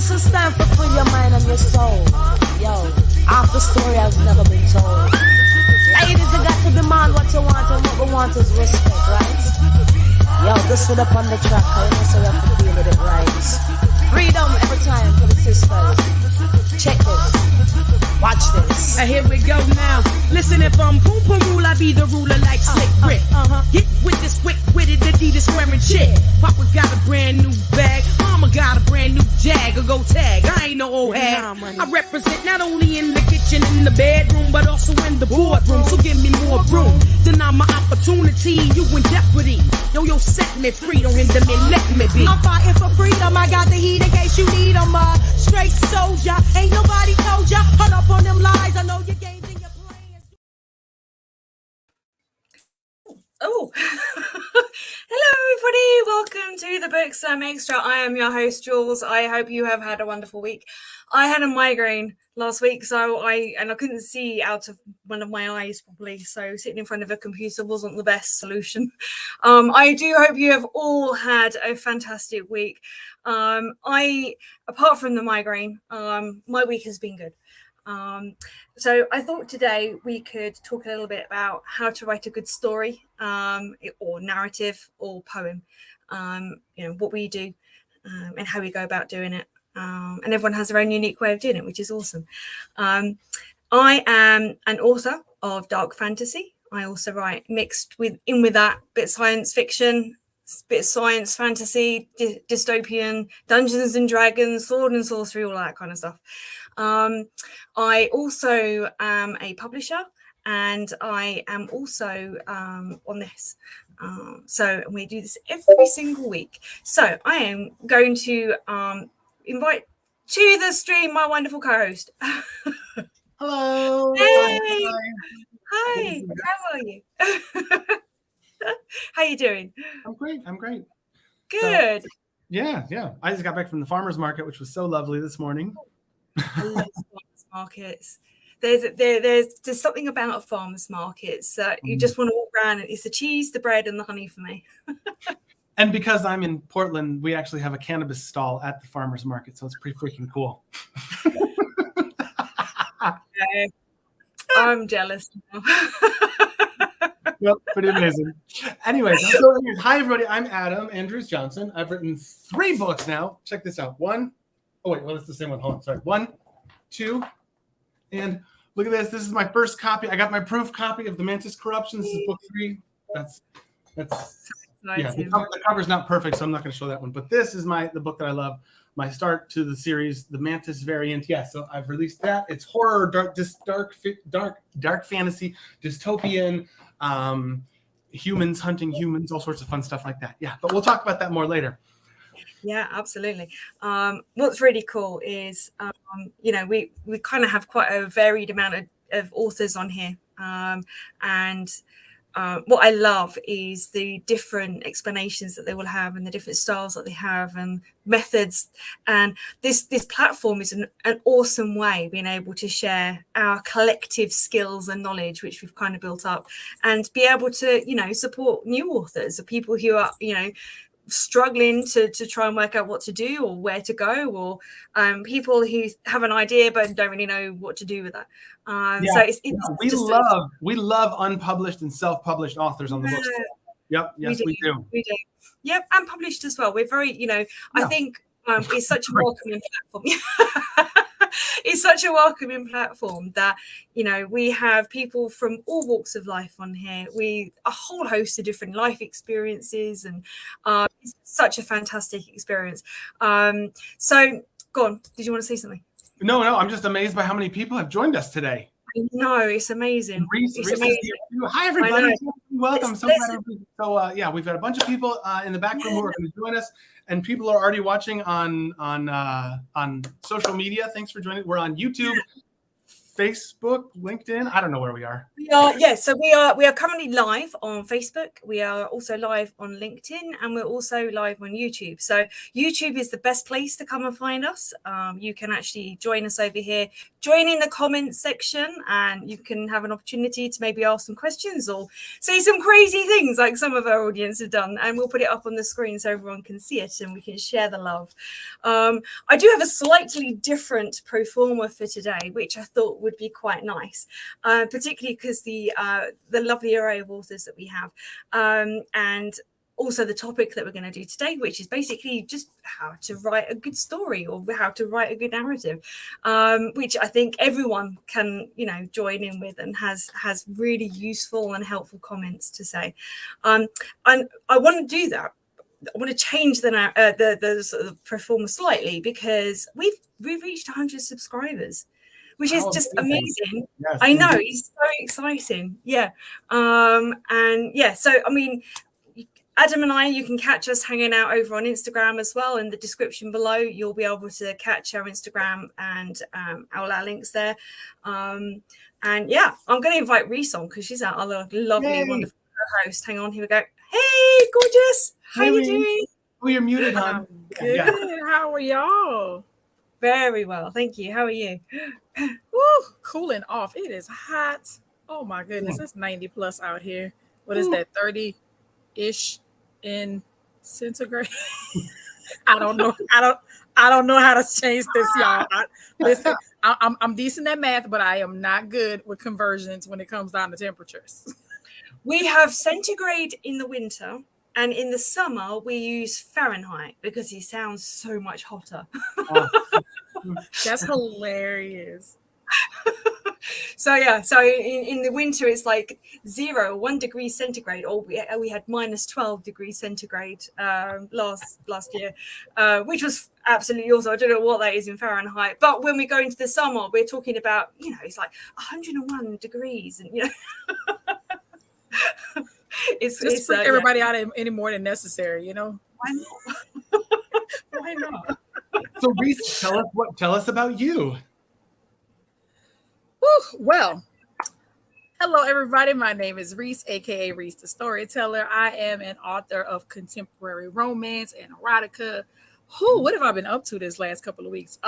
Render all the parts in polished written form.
So stand for free your mind and your soul. Yo, half the story has never been told. Ladies, you got to demand what you want, and what we want is respect, right? Yo, just sit up on the track, I know so you have to deal with it right. Freedom every time for the sisters. Check this. Watch this. Here we go now. Listen, if I'm boom boom rule, I be the ruler like Slick Rick. Get with this quick witted Adidas wearing chick. Papa got a brand new bag. Mama got a brand new Jag. Or go tag. I ain't no old hag. I represent not only in the kitchen, in the bedroom, but also in the boardroom. So give me more room. Deny my opportunity. You in jeopardy. Yo, set me free. Don't hinder me. Let me be. I'm fighting for freedom. I got the heat in case you need them. Straight soldier. Ain't nobody told ya. Hold up on them lies. I know your games and your plans. Oh, hello everybody. Welcome to the Bookstime Extra. I am your host, Jules. I hope you have had a wonderful week. I had a migraine last week, so I couldn't see out of one of my eyes properly. So sitting in front of a computer wasn't the best solution. I do hope you have all had a fantastic week. Apart from the migraine, my week has been good. So I thought today we could talk a little bit about how to write a good story, or narrative or poem, what we do, and how we go about doing it. And everyone has their own unique way of doing it, which is awesome. I am an author of dark fantasy. I also write mixed with that bit science fiction, bit science fantasy, dystopian, Dungeons and Dragons, sword and sorcery, all that kind of stuff. I also am a publisher, and I am also on this. So we do this every single week. So I am going to invite to the stream my wonderful co-host. Hello. Hey. Hi. How are you? How you doing? I'm great. Good. So, yeah. I just got back from the farmer's market, which was so lovely this morning. I love farmers markets. There's something about farmers markets that you just want to walk around, and it's the cheese, the bread, and the honey for me. And because I'm in Portland, we actually have a cannabis stall at the farmer's market, so it's pretty freaking cool. Okay. I'm jealous now. Yep, pretty amazing. Anyways, so hi everybody. I'm Adam Andrews Johnson. I've written 3 books now. Check this out. It's the same one. Hold on. Sorry. 1, 2, and look at this. This is my first copy. I got my proof copy of The Mantis Corruption. This is book 3. That's yeah. The cover's not perfect, so I'm not going to show that one. But this is the book that I love. My start to the series, The Mantis variant. Yeah, so I've released that. It's horror, dark fantasy, dystopian, humans hunting humans, all sorts of fun stuff like that. Yeah, but we'll talk about that more later. Yeah, absolutely. What's really cool is, we kind of have quite a varied amount of authors on here. And what I love is the different explanations that they will have, and the different styles that they have, and methods. And this platform is an awesome way of being able to share our collective skills and knowledge, which we've kind of built up, and be able to, support new authors, or people who are, struggling to try and work out what to do or where to go, or people who have an idea but don't really know what to do with that. So we love unpublished and self-published authors on the book. Yep, yes, we do. Yep, and published as well. We're very, I think it's such a welcoming platform. It's such a welcoming platform that, we have people from all walks of life on here. A whole host of different life experiences, and it's such a fantastic experience. So go on. Did you want to say something? No, I'm just amazed by how many people have joined us today. I know, it's amazing. Reese amazing. Hi, everybody. Welcome. So we've got a bunch of people in the back room who are going to join us, and people are already watching on social media. Thanks for joining. We're on YouTube, Facebook, LinkedIn. I don't know where we are. So we are currently live on Facebook. We are also live on LinkedIn, and we're also live on YouTube. So YouTube is the best place to come and find us. You can actually join us over here, join in the comments section, and you can have an opportunity to maybe ask some questions or say some crazy things like some of our audience have done, and we'll put it up on the screen so everyone can see it and we can share the love. I do have a slightly different pro forma for today, which I thought would be quite nice, particularly because the lovely array of authors that we have, and also the topic that we're going to do today, which is basically just how to write a good story or how to write a good narrative, which I think everyone can, join in with and has really useful and helpful comments to say. And I want to do that. I want to change the sort of performer slightly because we've reached 100 subscribers, which is just amazing. Yes, I know, it's so exciting. Yeah. And yeah, so I mean, Adam and I, you can catch us hanging out over on Instagram as well. In the description below, you'll be able to catch our Instagram and all our links there. And yeah, I'm going to invite Reese on because she's our other lovely, wonderful host. Hang on, here we go. Hey, gorgeous. How you doing? Oh, you're muted, hon. I'm good. Yeah. How are y'all? Very well, thank you. How are you? Woo, cooling off. It is hot. Oh my goodness, it's 90 plus out here. What is that? 30-ish in centigrade. I don't know. I don't know how to change this, y'all. Listen, I'm decent at math, but I am not good with conversions when it comes down to temperatures. We have centigrade in the winter, and in the summer we use Fahrenheit because it sounds so much hotter. That's hilarious. So yeah, so in the winter it's like 1 degree centigrade, or we had minus 12 degrees centigrade last year, which was absolutely awesome. I don't know what that is in Fahrenheit, but when we go into the summer, we're talking about, it's like 101 degrees, and it's just freak everybody out any more than necessary, Why not? Why not? So Reese, tell us about you. Well, hello everybody. My name is Reese, aka Reese the Storyteller. I am an author of contemporary romance and erotica. What have I been up to this last couple of weeks?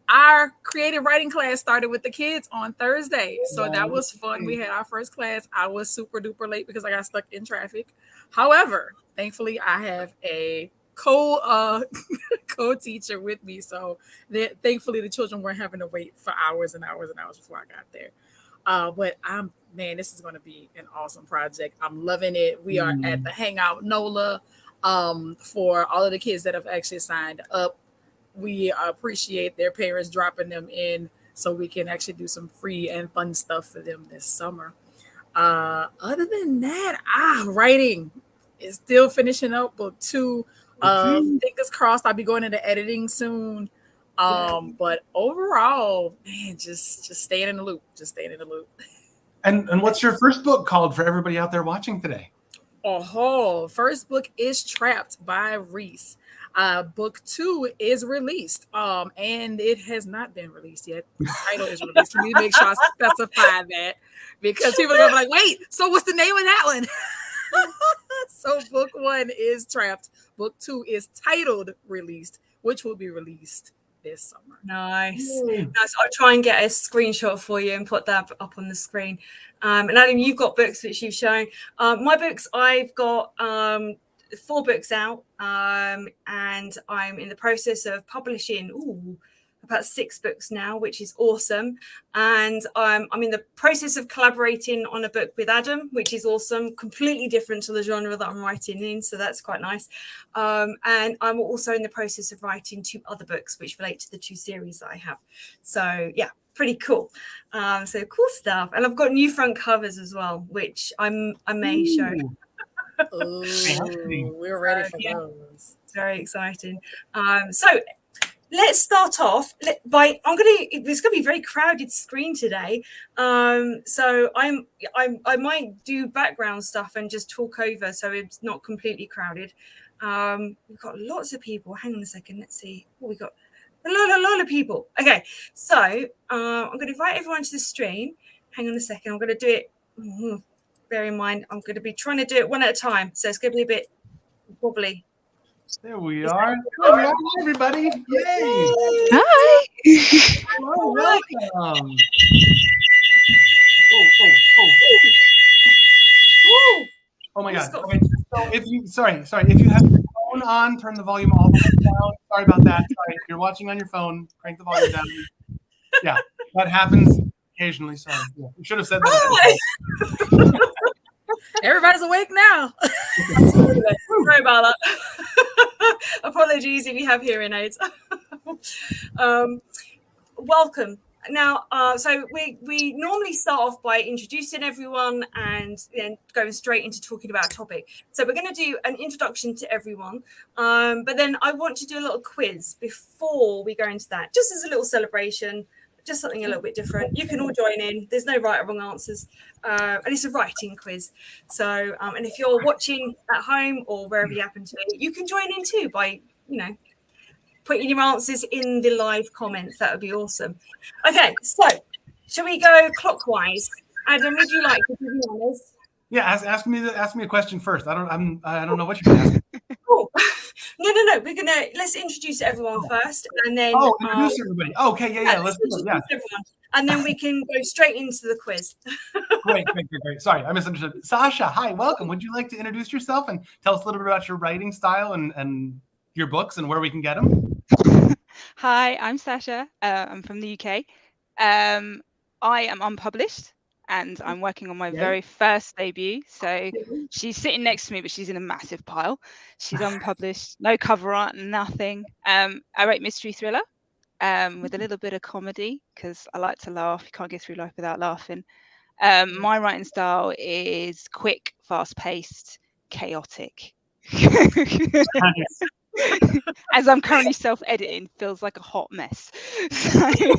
Our creative writing class started with the kids on Thursday, so that was fun. We had our first class. I was super duper late because I got stuck in traffic. However, thankfully I have a co-teacher with me, so thankfully the children weren't having to wait for hours and hours and hours before I got there. But this is going to be an awesome project. I'm loving it. We are at the Hangout NOLA. For all of the kids that have actually signed up, we appreciate their parents dropping them in so we can actually do some free and fun stuff for them this summer. Other than that, writing is still finishing up book 2. Fingers crossed I'll be going into editing soon. But overall, man, just staying in the loop. And what's your first book called for everybody out there watching today? First book is Trapped by Reese. Book 2 is released, and it has not been released yet. The title is released. Let me make sure I specify that, because people are going to be like, wait, so what's the name of that one? So book 1 is Trapped. Book 2 is titled Released, which will be released this summer. Nice. I'll try and get a screenshot for you and put that up on the screen. And Adam, you've got books which you've shown. My books, I've got 4 books out, and I'm in the process of publishing about 6 books now, which is awesome. And I'm in the process of collaborating on a book with Adam, which is awesome, completely different to the genre that I'm writing in, so that's quite nice. And I'm also in the process of writing 2 other books which relate to the 2 series that I have. So yeah, pretty cool. So cool stuff. And I've got new front covers as well, which I may show. We're ready for those. It's very exciting. So let's start off by there's gonna be a very crowded screen today. So I might do background stuff and just talk over so it's not completely crowded. We've got lots of people. Hang on a second, let's see what we got. Hello, people. Okay, so I'm going to invite everyone to the stream. Hang on a second. I'm going to do it. Bear in mind, I'm going to be trying to do it one at a time, so it's going to be a bit wobbly. There we are. Hi, everybody. Yay. Hi. Hello, welcome. Oh my God. Okay. So if you if you have your phone on, turn the volume all the way down. Sorry about that. Sorry. If you're watching on your phone, crank the volume down. Yeah, that happens occasionally. Sorry. Yeah, you should have said that. Everybody's awake now. Sorry about that. Apologies if you have hearing aids. Welcome. Now, so we normally start off by introducing everyone and then going straight into talking about a topic. So we're going to do an introduction to everyone, but then I want to do a little quiz before we go into that, just as a little celebration, just something a little bit different. You can all join in. There's no right or wrong answers, and it's a writing quiz. So, and if you're watching at home or wherever you happen to be, you can join in too by, putting your answers in the live comments. That would be awesome. Okay, so shall we go clockwise? Adam, would you like to do the honors? Yeah, ask me a question first. I don't know what you're gonna ask. Cool. No. Let's introduce everyone first, and then introduce everybody. Okay, yeah. Let's do it. Yeah. Everyone, and then we can go straight into the quiz. Great. Sorry, I misunderstood. Sasha, hi, welcome. Would you like to introduce yourself and tell us a little bit about your writing style and your books and where we can get them? Hi, I'm Sasha. I'm from the UK. I am unpublished and I'm working on my very first debut. So she's sitting next to me, but she's in a massive pile. She's unpublished, no cover art, nothing. I write mystery thriller with a little bit of comedy because I like to laugh. You can't get through life without laughing. My writing style is quick, fast-paced, chaotic. As I'm currently self-editing, feels like a hot mess. So... do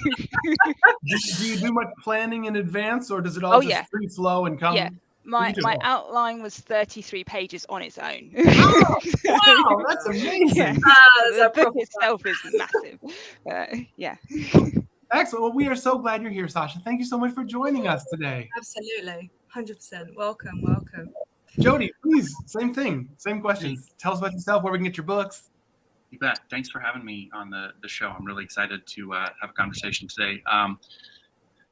you do much planning in advance, or does it all just free flow and come? Yeah, my outline was 33 pages on its own. Oh, wow, that's amazing. Yeah. The book itself is massive. Yeah. Excellent. Well, we are so glad you're here, Sasha. Thank you so much for joining us today. Absolutely, 100%. Welcome. Jody, please, same thing, same questions. Tell us about yourself, where we can get your books. You bet. Thanks for having me on the show. I'm really excited to have a conversation today.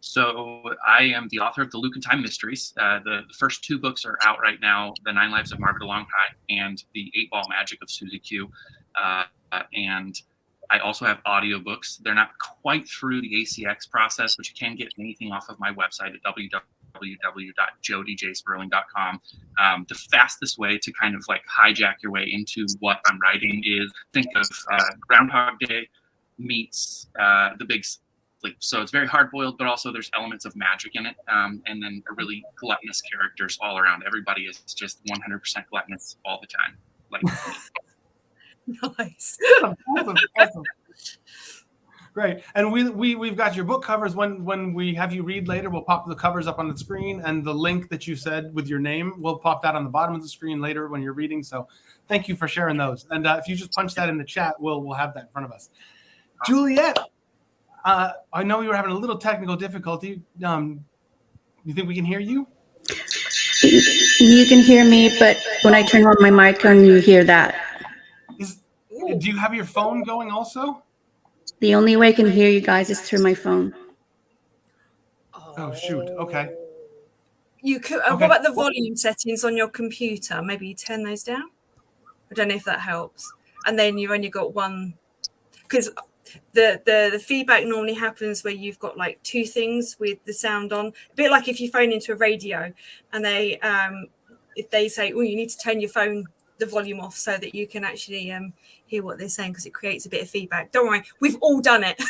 So I am the author of the Luke and Time Mysteries. The first two books are out right now, The 9 Lives of Margaret Longpie and The 8-Ball Magic of Susie Q. And I also have audiobooks. They're not quite through the ACX process, but you can get anything off of my website at www.jodyjsperling.com. The fastest way to kind of like hijack your way into what I'm writing is think of Groundhog Day meets The Big Sleep. So it's very hard-boiled, but also there's elements of magic in it, and then a really gluttonous characters all around. Everybody is just 100% gluttonous all the time. Like Nice. Awesome. Great. And we've got your book covers. When we have you read later, we'll pop the covers up on the screen, and the link that you said with your name, we'll pop that on the bottom of the screen later when you're reading. So thank you for sharing those. And if you just punch that in the chat, we'll have that in front of us. Juliet, I know you were having a little technical difficulty. You think we can hear you? You can hear me, but when I turn on my mic, can you hear that? Do you have your phone going also? The only way I can hear you guys is through my phone. Oh, shoot. Okay. You could. What about the volume settings on your computer? Maybe you turn those down. I don't know if that helps. And then you've only got one, because the feedback normally happens where you've got like two things with the sound on. A bit like if you phone into a radio, and they if they say, "Oh, you need to turn the volume off so that you can actually hear what they're saying," because it creates a bit of feedback. Don't worry, we've all done it.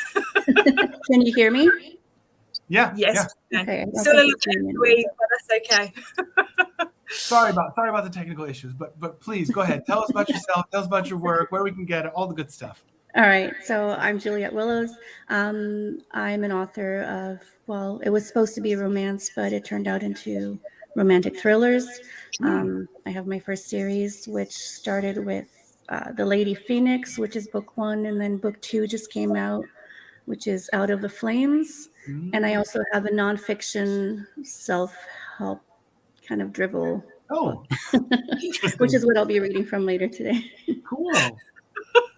Can you hear me? Yeah. Yes. Yeah. Okay. Still a little bit weird, but that's okay. Sorry about the technical issues, but please go ahead. Tell us about yourself. Tell us about your work, where we can get it, all the good stuff. All right. So I'm Juliet Willows. I'm an author of, well, it was supposed to be a romance, but it turned out into romantic thrillers. I have my first series, which started with The Lady Phoenix, which is book 1, and then book 2 just came out, which is Out of the Flames. And I also have a nonfiction self-help kind of drivel book, which is what I'll be reading from later today. Cool.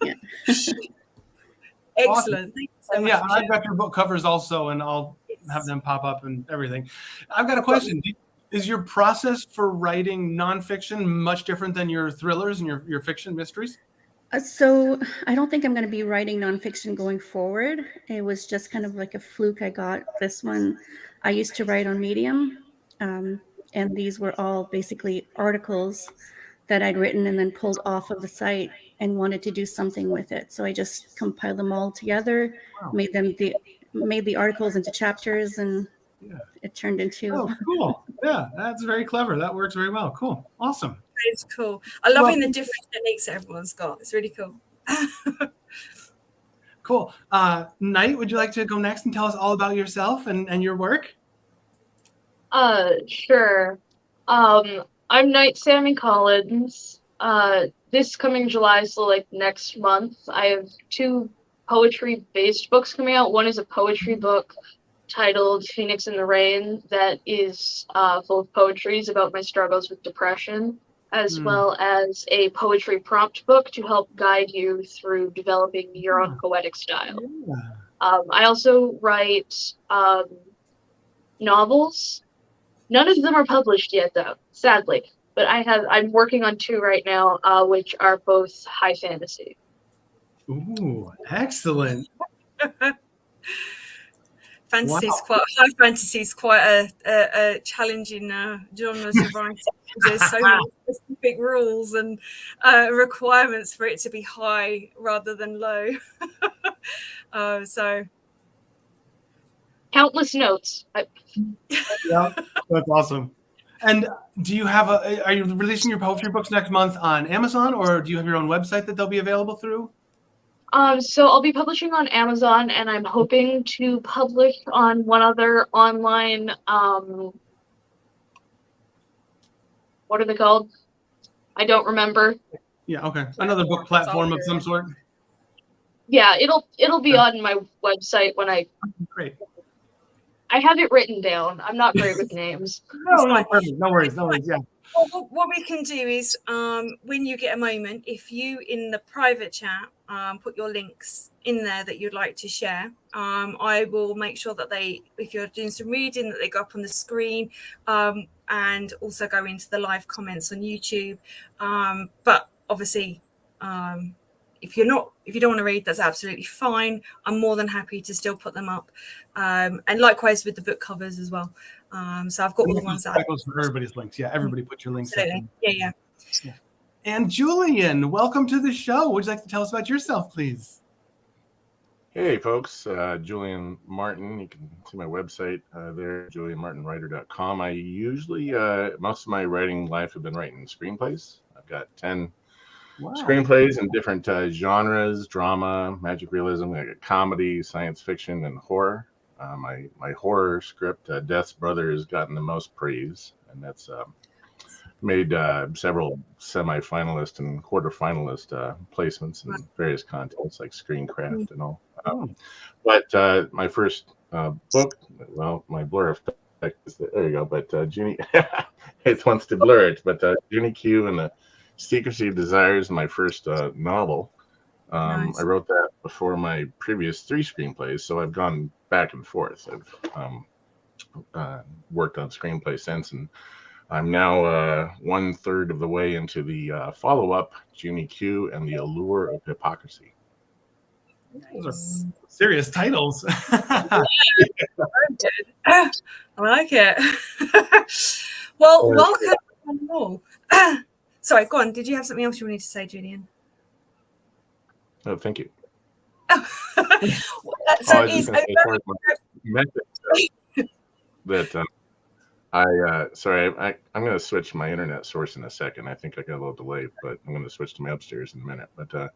Yeah. Excellent. Awesome. Thank you so And much. yeah, I've got your book covers also, and I'll have them pop up and everything. I've got a question. Is your process for writing nonfiction much different than your thrillers and your fiction mysteries? So I don't think I'm going to be writing nonfiction going forward. It was just kind of like a fluke. I got this one. I used to write on Medium, and these were all basically articles that I'd written and then pulled off of the site and wanted to do something with it. So I just compiled them all together, made the articles into chapters, and it turned into. Oh, cool! Yeah, that's very clever. That works very well. Cool, awesome. It's cool. I love the different techniques that everyone's got. It's really cool. Cool. Knight, would you like to go next and tell us all about yourself and your work? Sure. I'm Knight Sammy Collins. This coming July, so like next month, I have 2 poetry-based books coming out. One is a poetry book titled Phoenix in the Rain that is full of poetries about my struggles with depression, as well as a poetry prompt book to help guide you through developing your own poetic style. I also write novels. None of them are published yet, though, sadly. But I'm working on 2 right now, which are both high fantasy. Ooh, excellent. High fantasy is quite a challenging genre to write. There's so many specific rules and requirements for it to be high rather than low. So countless notes. Yeah, that's awesome. And do you have are you releasing your poetry books next month on Amazon, or do you have your own website that they'll be available through? So I'll be publishing on Amazon, and I'm hoping to publish on one other online, what are they called? I don't remember. Yeah, okay. Another book platform of some sort. Yeah, it'll be on my website when Great. I have it written down. I'm not great with names. No, perfect. No worries. Yeah. Well, what we can do is, when you get a moment, if you in the private chat put your links in there that you'd like to share, I will make sure that if you're doing some reading, that they go up on the screen, and also go into the live comments on YouTube. But obviously, if you don't want to read, that's absolutely fine. I'm more than happy to still put them up, and likewise with the book covers as well. So I've got all the ones that goes for everybody's links. Yeah, everybody put your links. Yeah. And Julian, welcome to the show. Would you like to tell us about yourself, please? Hey, folks. Julian Martin. You can see my website there, julianmartinwriter.com. I usually, most of my writing life, have been writing screenplays. I've got 10 screenplays in different genres: drama, magic realism, comedy, science fiction, and horror. My horror script, Death's Brother, has gotten the most praise, and that's made several semi-finalist and quarter-finalist placements in various contests like Screencraft and all. But my first book, well, my blur effect is there you go. But Junie, it wants to blur it. But Junie Q and the Secrecy of Desire is my first novel. Nice. I wrote that before my previous 3 screenplays, so I've gone back and forth. I've worked on screenplays since, and I'm now 1/3 of the way into the follow-up, Junie Q and the Allure of Hypocrisy. Those are serious titles. I like it. Well, welcome. Sorry, go on. Did you have something else you wanted to say, Julian? Oh, thank you. So I'm going to switch my internet source in a second. I think I got a little delay, but I'm going to switch to my upstairs in a minute. But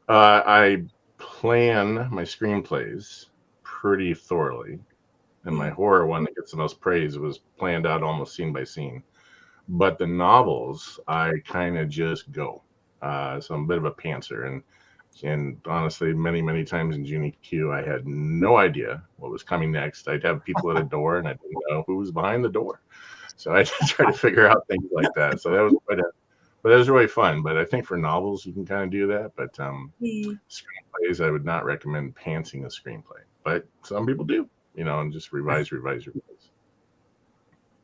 I plan my screenplays pretty thoroughly, and my horror one that gets the most praise was planned out almost scene by scene. But the novels, I kind of just go. So I'm a bit of a pantser, and honestly, many times in Junior Q, I had no idea what was coming next. I'd have people at a door, and I didn't know who was behind the door, so I try to figure out things like that. So that was but that was really fun. But I think for novels, you can kind of do that. But screenplays, I would not recommend pantsing a screenplay. But some people do, and just revise.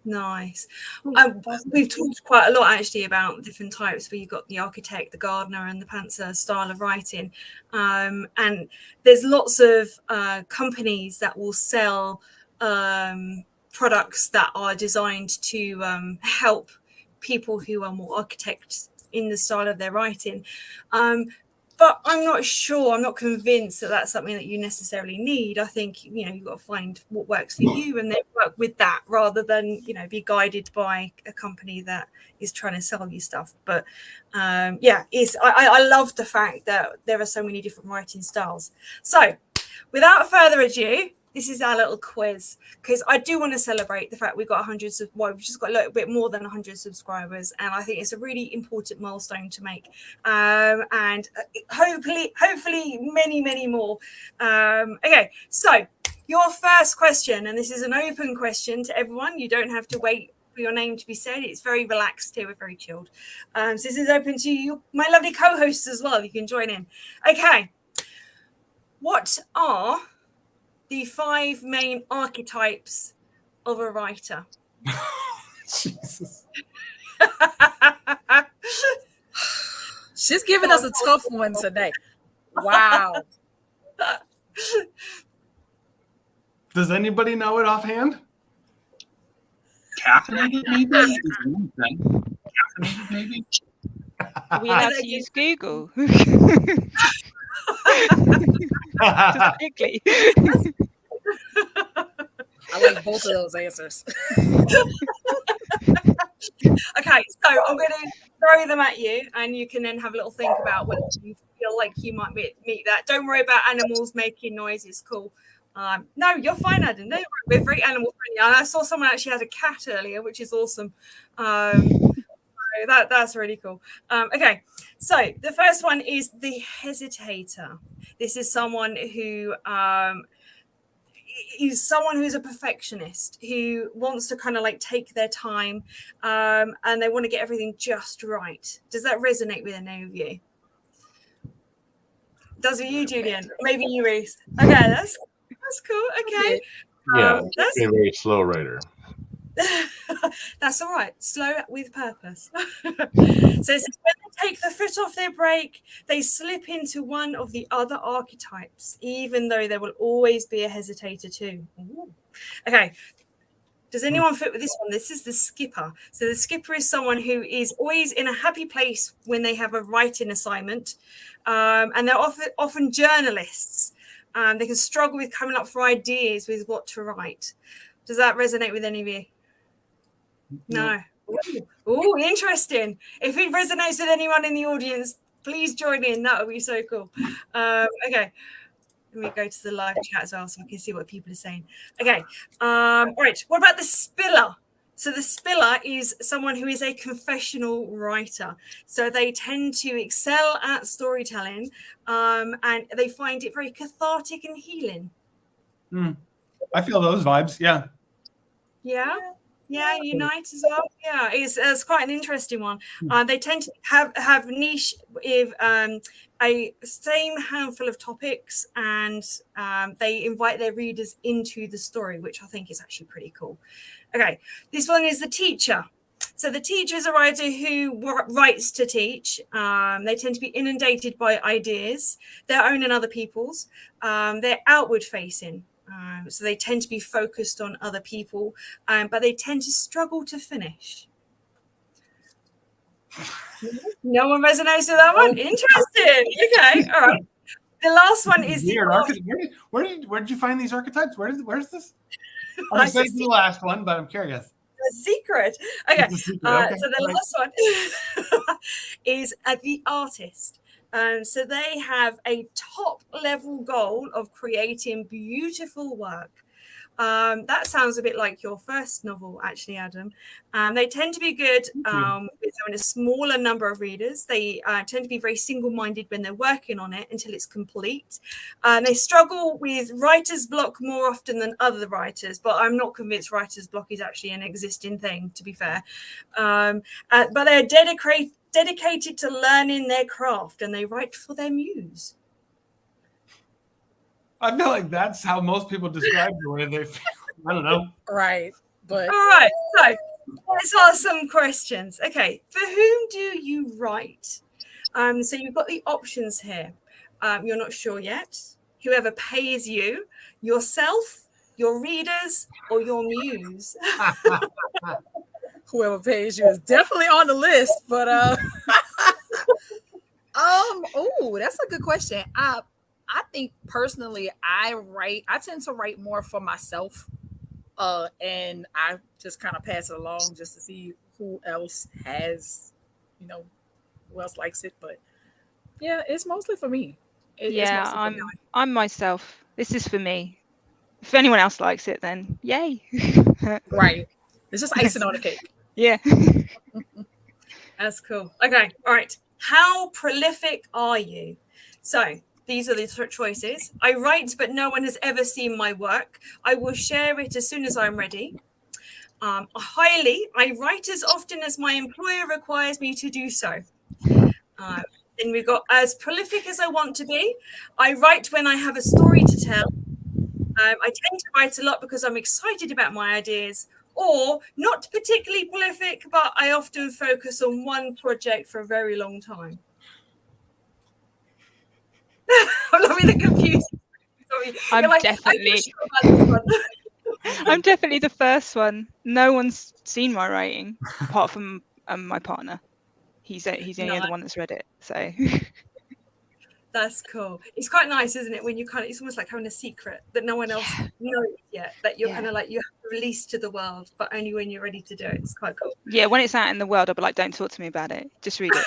Nice. We've talked quite a lot actually about different types, where you've got the architect, the gardener, and the pantser style of writing. And there's lots of companies that will sell products that are designed to help people who are more architects in the style of their writing. But I'm not sure, I'm not convinced that that's something that you necessarily need. I think, you've got to find what works for you and then work with that, rather than, be guided by a company that is trying to sell you stuff. But I love the fact that there are so many different writing styles. So without further ado, this is our little quiz, because I do want to celebrate the fact we've got we've just got a little bit more than 100 subscribers, and I think it's a really important milestone to make, and hopefully many more. Okay, so your first question, and this is an open question to everyone. You don't have to wait for your name to be said. It's very relaxed here. We're very chilled. So this is open to you, my lovely co-hosts as well. You can join in. Okay, what are the 5 main archetypes of a writer? Jesus. She's giving us a tough one today. Wow. Does anybody know it offhand? Caffeinated, maybe? Caffeinated, maybe? Are we allowed to use Google? Just quickly. I like both of those answers. Okay, so I'm going to throw them at you, and you can then have a little think about whether you feel like you might meet that. Don't worry about animals making noise. It's cool. No, you're fine, Adam. No, we're very animal friendly. And I saw someone actually had a cat earlier, which is awesome. That's really cool. Okay, so the first one is the hesitator. This is someone who is someone who's a perfectionist, who wants to kind of like take their time, and they want to get everything just right. Does that resonate with any of you? Does it you, Julian? Maybe you, Reese. Okay, that's cool. Okay. Yeah, that's a very slow writer. That's all right. Slow with purpose. So it says when they take the foot off their brake, they slip into one of the other archetypes, even though there will always be a hesitator too. Ooh. Okay. Does anyone fit with this one? This is the skipper. So the skipper is someone who is always in a happy place when they have a writing assignment, and they're often journalists. They can struggle with coming up for ideas with what to write. Does that resonate with any of you? No. Oh, interesting. If it resonates with anyone in the audience, please join in. That would be so cool. Okay. Let me go to the live chat as well so we can see what people are saying. Okay. All right. What about the spiller? So the spiller is someone who is a confessional writer. So they tend to excel at storytelling, and they find it very cathartic and healing. I feel those vibes. Yeah. Yeah, unite as well. Yeah, it's quite an interesting one. They tend to have niche with a same handful of topics, and they invite their readers into the story, which I think is actually pretty cool. Okay, this one is the teacher. So the teacher is a writer who writes to teach. They tend to be inundated by ideas, their own and other people's. They're outward facing. So they tend to be focused on other people, but they tend to struggle to finish. No one resonates with that one? Interesting. Okay, all right. The last one is where did you find these archetypes? Where's this? I'm going to say the last one, but I'm curious. A secret. Okay. So the last one is the artist. So they have a top level goal of creating beautiful work. That sounds a bit like your first novel, actually, Adam. They tend to be good with a smaller number of readers. They tend to be very single-minded when they're working on it until it's complete. They struggle with writer's block more often than other writers, but I'm not convinced writer's block is actually an existing thing, to be fair. But they're dedicated to learning their craft, and they write for their muse. I feel like that's how most people describe the way they feel. I don't know. Right. But all right, so let's ask some questions. Okay, for whom do you write? So you've got the options here. You're not sure yet. Whoever pays you, yourself, your readers, or your muse. Whoever pays you is definitely on the list. But oh, that's a good question. I think personally, I tend to write more for myself, and I just kind of pass it along just to see who else has, who else likes it. But yeah, it's mostly for me. I'm myself. This is for me. If anyone else likes it, then yay. Right. It's just icing on the cake. Yeah. That's cool. Okay. All right. How prolific are you? So these are the choices. I write, but no one has ever seen my work. I will share it as soon as I'm ready. I write as often as my employer requires me to do so. Then we've got as prolific as I want to be. I write when I have a story to tell. I tend to write a lot because I'm excited about my ideas, or not particularly prolific, but I often focus on one project for a very long time. I'm not really confused. Sorry. I'm definitely the first one. No one's seen my writing apart from my partner. He's the only other one that's read it. So that's cool. It's quite nice, isn't it? When you it's almost like having a secret that no one else knows yet, that you're kind of like you have to release to the world, but only when you're ready to do it. It's quite cool. Yeah, when it's out in the world, I'll be like, don't talk to me about it. Just read it.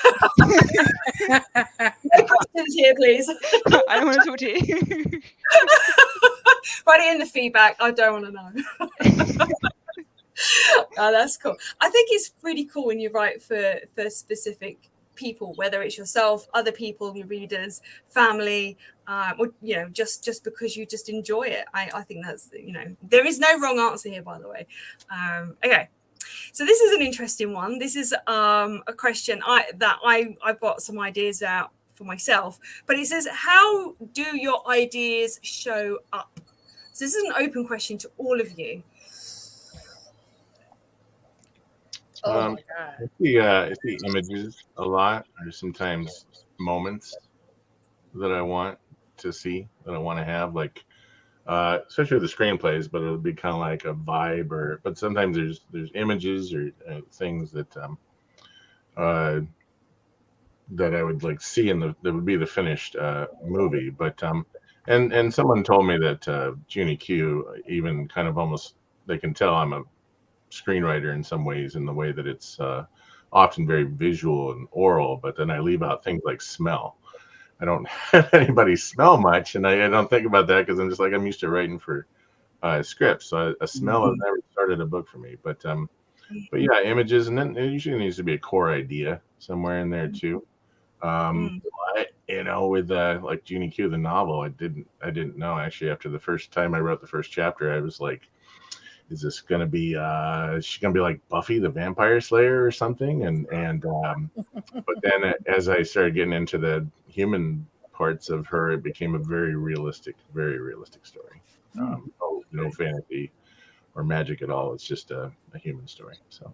No questions here, please. I don't want to talk to you. Write it in the feedback. I don't want to know. Oh, that's cool. I think it's really cool when you write for specific people, whether it's yourself, other people, your readers, family, or just because you just enjoy it. I think that's there is no wrong answer here, by the way. Okay, so this is an interesting one. This is a question I've got some ideas out for myself, but it says, how do your ideas show up? So this is an open question to all of you. Oh my God. I see images a lot, or sometimes moments that I want to see, that I want to have, like especially with the screenplays, but it'll be kind of like a vibe, but sometimes there's images or things that that I would like see that would be the finished movie. But and someone told me that Junie Q even kind of almost, they can tell I'm a screenwriter in some ways, in the way that it's often very visual and oral, but then I leave out things like smell. I don't have anybody smell much, and I don't think about that because I'm just like, I'm used to writing for scripts, so a smell has never started a book for me. But yeah, images, and then it usually needs to be a core idea somewhere in there too. With like Junie Q, the novel, I didn't know actually. After the first time I wrote the first chapter, I was like, is this gonna be is she gonna be like Buffy the Vampire Slayer or something? And but then as I started getting into the human parts of her, it became a very realistic story. No fantasy or magic at all. It's just a human story. So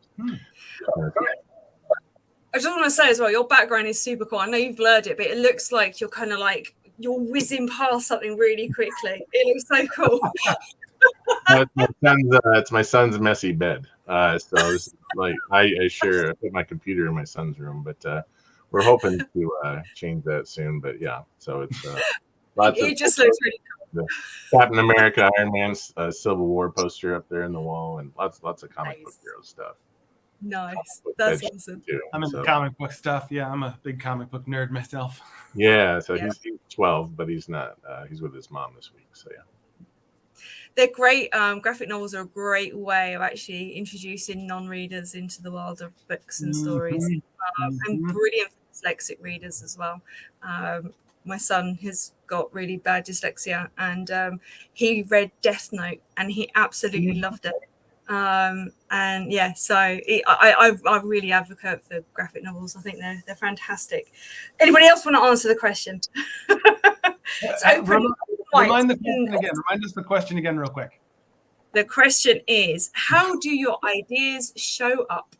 I just want to say as well, your background is super cool. I know you've blurred it, but it looks like you're kind of like you're whizzing past something really quickly. It looks so cool. It's my son's messy bed. So it's like I put my computer in my son's room, but we're hoping to change that soon. But yeah, so it's lots it just looks really cool. Captain America, Iron Man, Civil War poster up there in the wall, and lots of comic book hero stuff. Nice, that's awesome. I'm into comic book stuff. Yeah, I'm a big comic book nerd myself. Yeah, so he's 12, but he's not. He's with his mom this week. So yeah. they're great. Graphic novels are a great way of actually introducing non-readers into the world of books and stories, and brilliant for dyslexic readers as well. My son has got really bad dyslexia, and he read Death Note and he absolutely loved it. And yeah, so I really advocate for graphic novels. I think they're fantastic. Anybody else want to answer the question? So remind us the question again real quick. The question is, how do your ideas show up?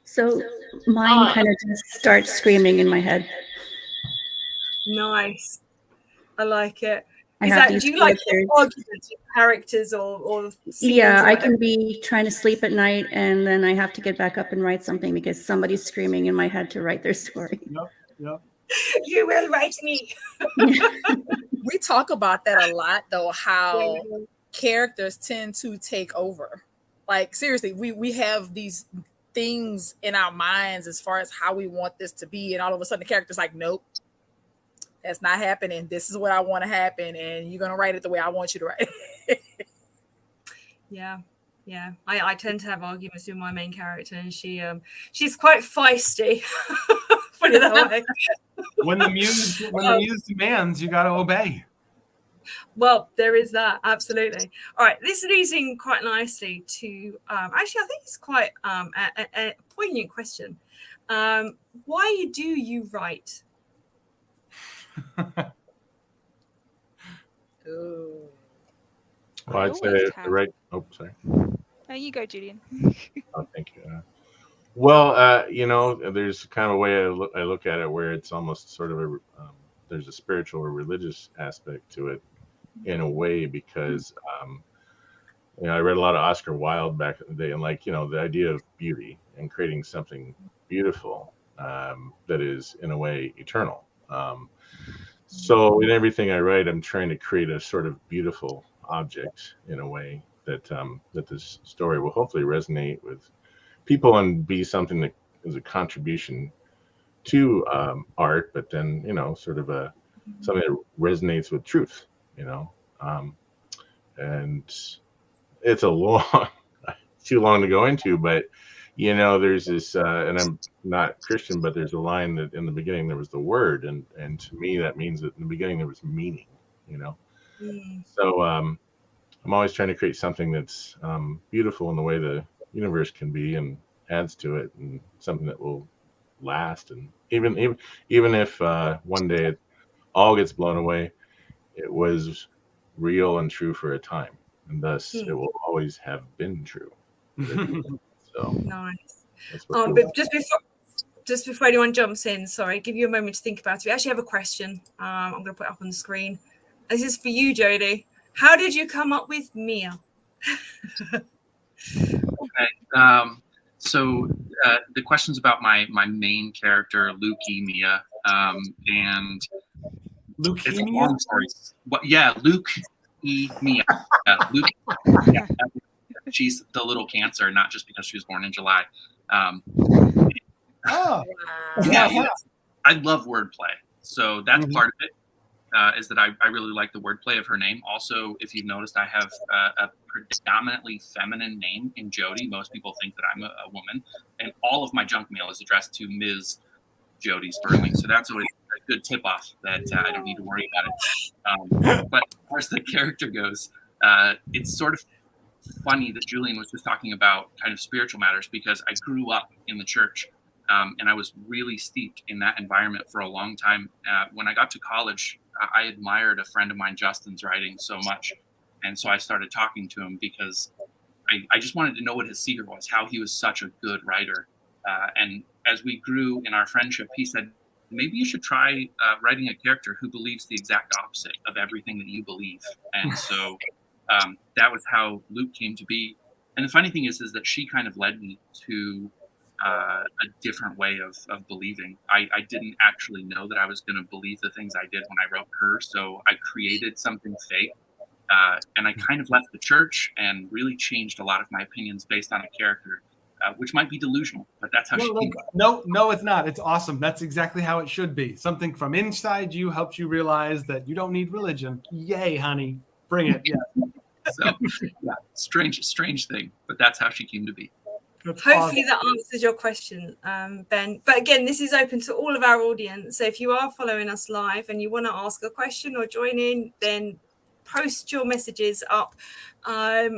So mine kind of just starts screaming in my head. Nice. I like it. Do you like arguments with characters or yeah, I can be trying to sleep at night and then I have to get back up and write something because somebody's screaming in my head to write their story. Yep. You will write me. We talk about that a lot, though, how characters tend to take over. Like, seriously, we have these things in our minds as far as how we want this to be, and all of a sudden the character's like, nope, that's not happening. This is what I want to happen, and you're gonna write it the way I want you to write it. Yeah. I tend to have arguments with my main character, and she's quite feisty. Put it that way. When the muse demands, you got to obey. Well, there is that, absolutely. All right, this leads in quite nicely to actually, I think it's quite a poignant question. Why do you write? Ooh. Well, I'd say the right. Oh, sorry. No, you go, Julian. Oh, thank you. Well, there's kind of a way I look at it where it's almost sort of there's a spiritual or religious aspect to it in a way, because I read a lot of Oscar Wilde back in the day, and the idea of beauty and creating something beautiful that is in a way eternal. So in everything I write, I'm trying to create a sort of beautiful object in a way that this story will hopefully resonate with people and be something that is a contribution to art, but then sort of something that resonates with truth, and it's too long to go into, but there's this and I'm not Christian, but there's a line that in the beginning there was the word, and to me that means that in the beginning there was meaning, so I'm always trying to create something that's beautiful in the way the universe can be, and adds to it, and something that will last. And even if one day it all gets blown away, it was real and true for a time, and thus it will always have been true. So nice. But just before anyone jumps in, sorry, give you a moment to think about it. We actually have a question. I'm going to put it up on the screen. This is for you, Jodie. How did you come up with Mia? Okay. So the question's about my main character, leukemia, and leukemia. It's a long story. Leukemia. Luke. Yeah, she's the little cancer, not just because she was born in July. Yeah, I love wordplay, so that's part of it. Is that I really like the wordplay of her name. Also, if you've noticed, I have a predominantly feminine name in Jodie. Most people think that I'm a woman, and all of my junk mail is addressed to Ms. Jodie Sperling. So that's always a good tip-off that I don't need to worry about it. But as far as the character goes, it's sort of funny that Julian was just talking about kind of spiritual matters, because I grew up in the church. And I was really steeped in that environment for a long time. When I got to college, I admired a friend of mine, Justin's writing so much. And so I started talking to him because I just wanted to know what his secret was, how he was such a good writer. And as we grew in our friendship, he said, maybe you should try writing a character who believes the exact opposite of everything that you believe. And so that was how Luke came to be. And the funny thing is that she kind of led me to a different way of believing. I didn't actually know that I was going to believe the things I did when I wrote her, so I created something fake, and I kind of left the church and really changed a lot of my opinions based on a character, which might be delusional, but that's how she came. No, it's not. It's awesome. That's exactly how it should be. Something from inside you helps you realize that you don't need religion. Yay, honey. Bring it. Yeah. So, yeah, strange thing, but that's how she came to be. Hopefully that answers your question, Ben. But again, this is open to all of our audience. So if you are following us live and you want to ask a question or join in, then post your messages up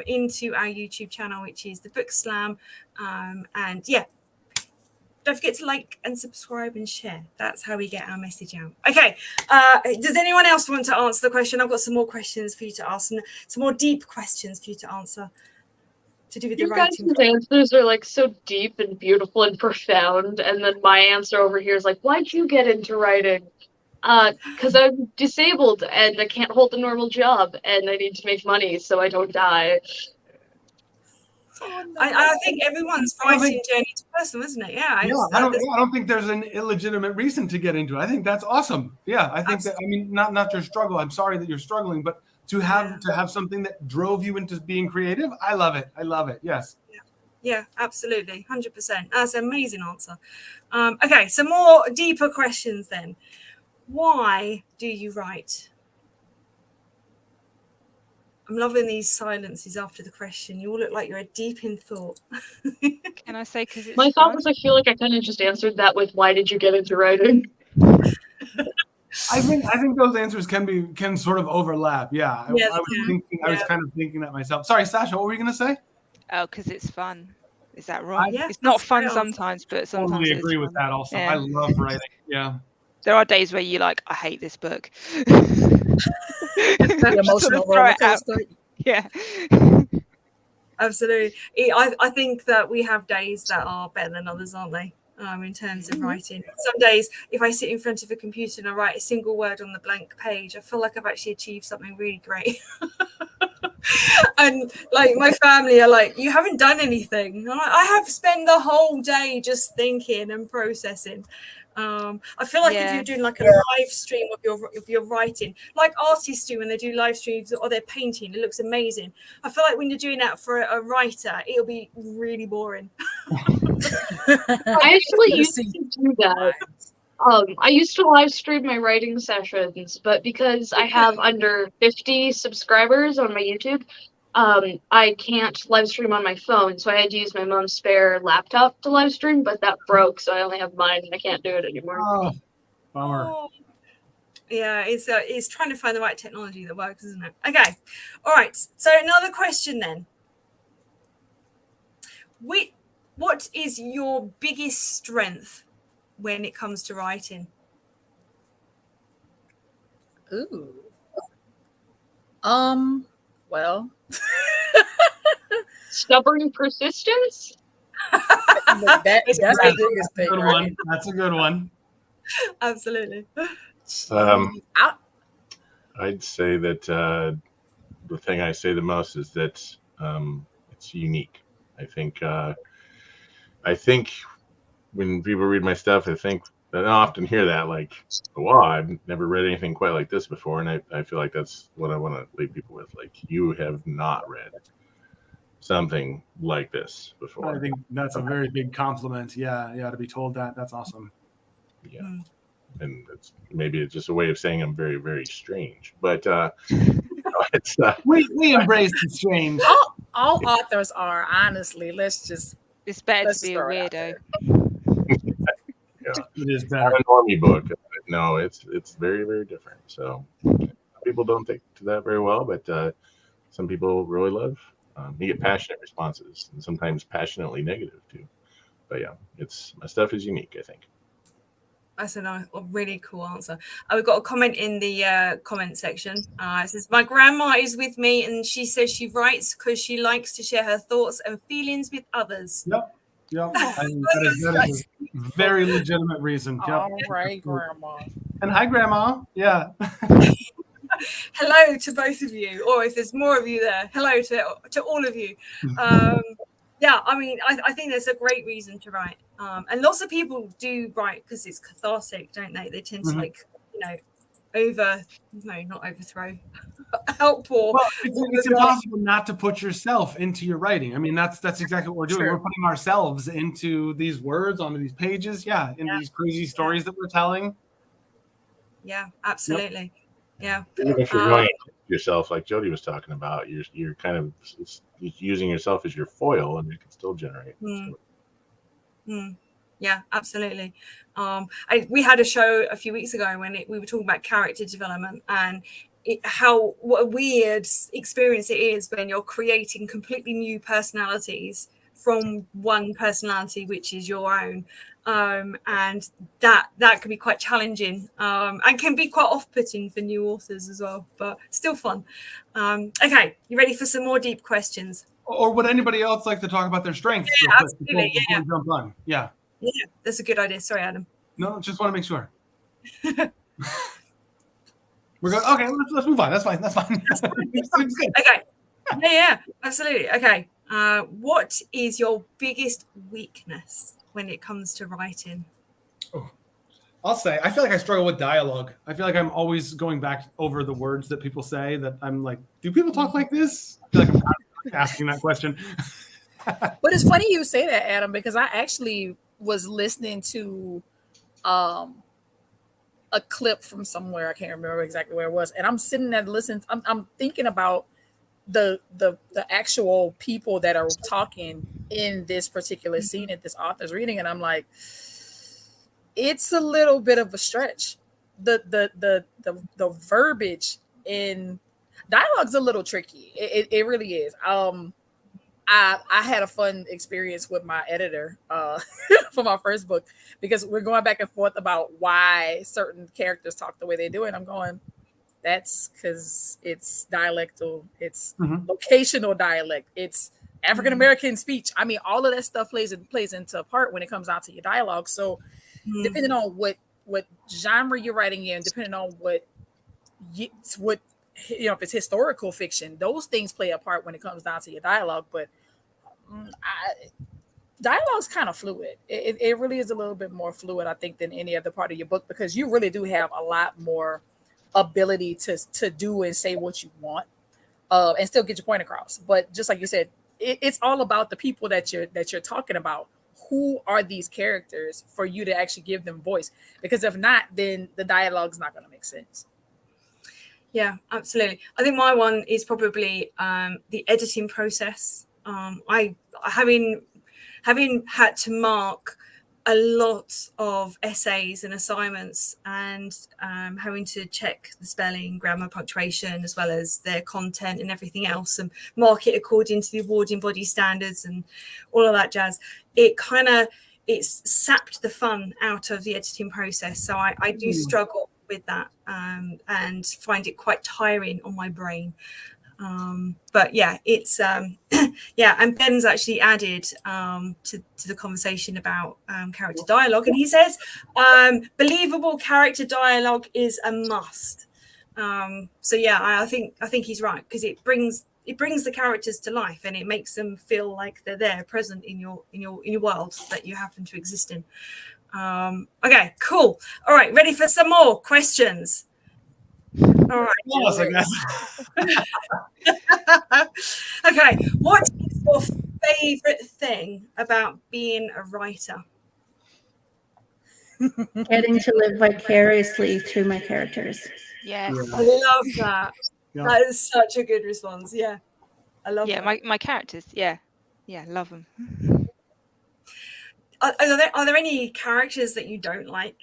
into our YouTube channel, which is the Book Slam. And yeah, don't forget to like and subscribe and share. That's how we get our message out. Okay. Does anyone else want to answer the question? I've got some more questions for you to ask, and some more deep questions for you to answer. To do with You the guys' writing. answers are like so deep and beautiful and profound, and then my answer over here is like, why'd you get into writing? Because I'm disabled and I can't hold a normal job, and I need to make money so I don't die. Oh, no. I think everyone's writing journey is personal, isn't it? Yeah. I don't think there's an illegitimate reason to get into it. I think that's awesome. Yeah, I think that. I mean, not your struggle. I'm sorry that you're struggling, but to have something that drove you into being creative, I love it. I love it. Yes. Yeah, absolutely, 100%. That's an amazing answer. Okay, some more deeper questions then. Why do you write? I'm loving these silences after the question. You all look like you're deep in thought. Can I say because it's my thought was I feel like I kind of just answered that with why did you get into writing? I think those answers can sort of overlap. Yeah, I was kind of thinking that myself. Sorry, Sasha, what were you going to say? Oh, because it's fun. Is that wrong? It's not fun sometimes, but sometimes. I totally agree with that. Also, I love writing. Yeah. There are days where you're like, I hate this book. The emotional roller coaster. Yeah. Absolutely. I think that we have days that are better than others, aren't they? In terms of writing. Some days, if I sit in front of a computer and I write a single word on the blank page, I feel like I've actually achieved something really great. And like my family are like, you haven't done anything. I have spent the whole day just thinking and processing. I feel like if you're doing like a live stream of your writing, like artists do when they do live streams or they're painting, it looks amazing. I feel like when you're doing that for a writer, it'll be really boring. I actually used to do that. I used to live stream my writing sessions, but because I have under 50 subscribers on my YouTube, I can't live stream on my phone, so I had to use my mom's spare laptop to live stream, but that broke, so I only have mine, and I can't do it anymore. Oh, bummer. Yeah, it's trying to find the right technology that works, isn't it? Okay, all right. So another question then. What is your biggest strength when it comes to writing? Ooh. Well. Stubborn persistence? That's the biggest thing, good one. That's a good one. Absolutely. I'd say that the thing I say the most is that it's unique. I think when people read my stuff, I often hear that like, wow, I've never read anything quite like this before. And I feel like that's what I want to leave people with. Like, you have not read something like this before. I think that's a very big compliment. Yeah, to be told that. That's awesome. Yeah. And maybe it's just a way of saying I'm very, very strange. But it's we embrace the strange. All authors are, honestly. It's better to be a weirdo. Yeah. It is better. Not a normie book. No, it's very, very different. So people don't take to that very well, but some people really love. You get passionate responses, and sometimes passionately negative too. But yeah, my stuff is unique, I think. That's a really cool answer. We've got a comment in the comment section. It says, my grandma is with me and she says she writes because she likes to share her thoughts and feelings with others. Yep. That is a very legitimate reason. Yep. All right, Grandma. And hi, Grandma. Yeah. Hello to both of you, or if there's more of you there, hello to all of you. Yeah, I mean, I think there's a great reason to write. And lots of people do write because it's cathartic, don't they? They tend to not overthrow, help or. Well, it's impossible not to put yourself into your writing. I mean, that's exactly what we're doing. Sure. We're putting ourselves into these words, onto these pages, these crazy stories that we're telling. Yeah, absolutely. Yeah. Even if you're going yourself, like Jody was talking about, you're kind of using yourself as your foil, and you can still generate. Yeah, absolutely. We had a show a few weeks ago when we were talking about character development and what a weird experience it is when you're creating completely new personalities from one personality, which is your own. And that can be quite challenging and can be quite off-putting for new authors as well, but still fun. Okay, you ready for some more deep questions? Or would anybody else like to talk about their strengths? Yeah, absolutely. Before we jump on. Yeah, that's a good idea. Sorry, Adam. No, just want to make sure. We're going. Okay, let's move on. That's fine. Okay. Yeah, absolutely. Okay. What is your biggest weakness when it comes to writing? I'll say, I feel like I struggle with dialogue. I feel like I'm always going back over the words that people say that I'm like, do people talk like this? I feel like I'm asking that question. But it's funny you say that, Adam, because I actually was listening to a clip from somewhere. I can't remember exactly where it was. And I'm sitting there listening. I'm thinking about the actual people that are talking in this particular scene at this author's reading. And I'm like, it's a little bit of a stretch. The verbiage in dialogue's a little tricky. It really is. I had a fun experience with my editor for my first book because we're going back and forth about why certain characters talk the way they do. And I'm going, that's because it's dialectal, it's locational dialect, it's African-American speech. I mean, all of that stuff plays into part when it comes down to your dialogue. So depending on what genre you're writing in, depending on what if it's historical fiction, those things play a part when it comes down to your dialogue. But dialogue's kind of fluid. It really is a little bit more fluid, I think, than any other part of your book, because you really do have a lot more ability to do and say what you want and still get your point across. But just like you said, it's all about the people that you're talking about. Who are these characters for you to actually give them voice? Because if not, then the dialogue's not going to make sense. Yeah, absolutely. I think my one is probably the editing process. I having had to mark a lot of essays and assignments and having to check the spelling, grammar, punctuation, as well as their content and everything else, and mark it according to the awarding body standards and all of that jazz. It's sapped the fun out of the editing process. So I do struggle with that and find it quite tiring on my brain. But yeah, it's and Ben's actually added to the conversation about character dialogue, and he says believable character dialogue is a must. So yeah, I think he's right, because it brings the characters to life and it makes them feel like they're there, present in your world that you happen to exist in. Okay, cool. All right, ready for some more questions? All right. I guess. Okay, what is your favorite thing about being a writer? Getting to live vicariously through my characters. Yes. I love that. Yeah. That is such a good response. Yeah, I love that. my characters. Yeah, love them. Are there any characters that you don't like?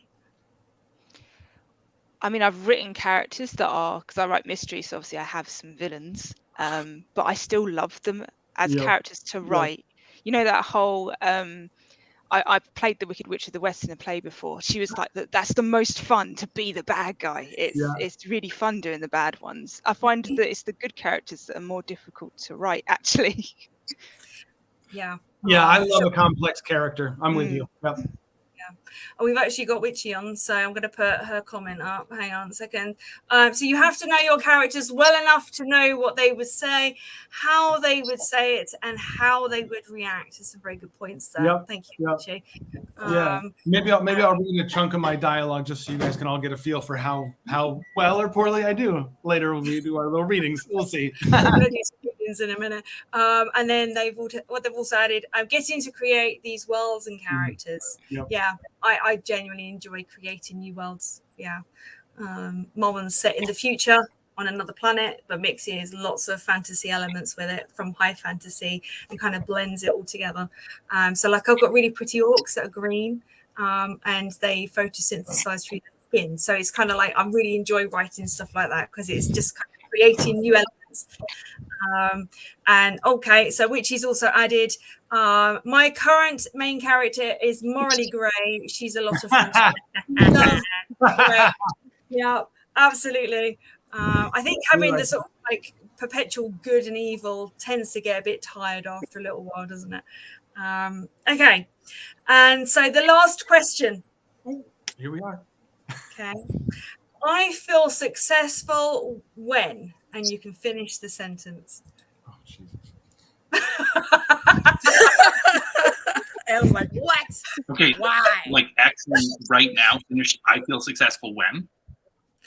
I mean, I've written characters that are, because I write mysteries, so obviously I have some villains, but I still love them as characters to write. You know, that whole, I played the Wicked Witch of the West in a play before. She was like, that's the most fun, to be the bad guy. It's really fun doing the bad ones. I find that it's the good characters that are more difficult to write, actually. Yeah. Yeah, I love a complex character. I'm with you. Yep. Oh, we've actually got Witchy on, so I'm going to put her comment up. Hang on a second. So you have to know your characters well enough to know what they would say, how they would say it, and how they would react. That's some very good points there. Yep. Thank you, Witchy. Maybe I'll read a chunk of my dialogue just so you guys can all get a feel for how well or poorly I do later when we do our little readings. We'll see. In a minute, and then they've also added, I'm getting to create these worlds and characters. I genuinely enjoy creating new worlds. one's set in the future on another planet, but mixes lots of fantasy elements with it from high fantasy and kind of blends it all together. So like I've got really pretty orcs that are green, and they photosynthesize through their skin. So it's kind of like I really enjoy writing stuff like that because it's just kind of creating new elements. And okay, so Witchy's also added. My current main character is morally grey. She's a lot of fun. Yeah, absolutely. I think having the sort of like perpetual good and evil tends to get a bit tired after a little while, doesn't it? Okay, and so the last question. Here we are. Okay, I feel successful when, and you can finish the sentence. Oh, Jesus. I was like, what? Okay. Why? Like actually right now, finish. I feel successful when?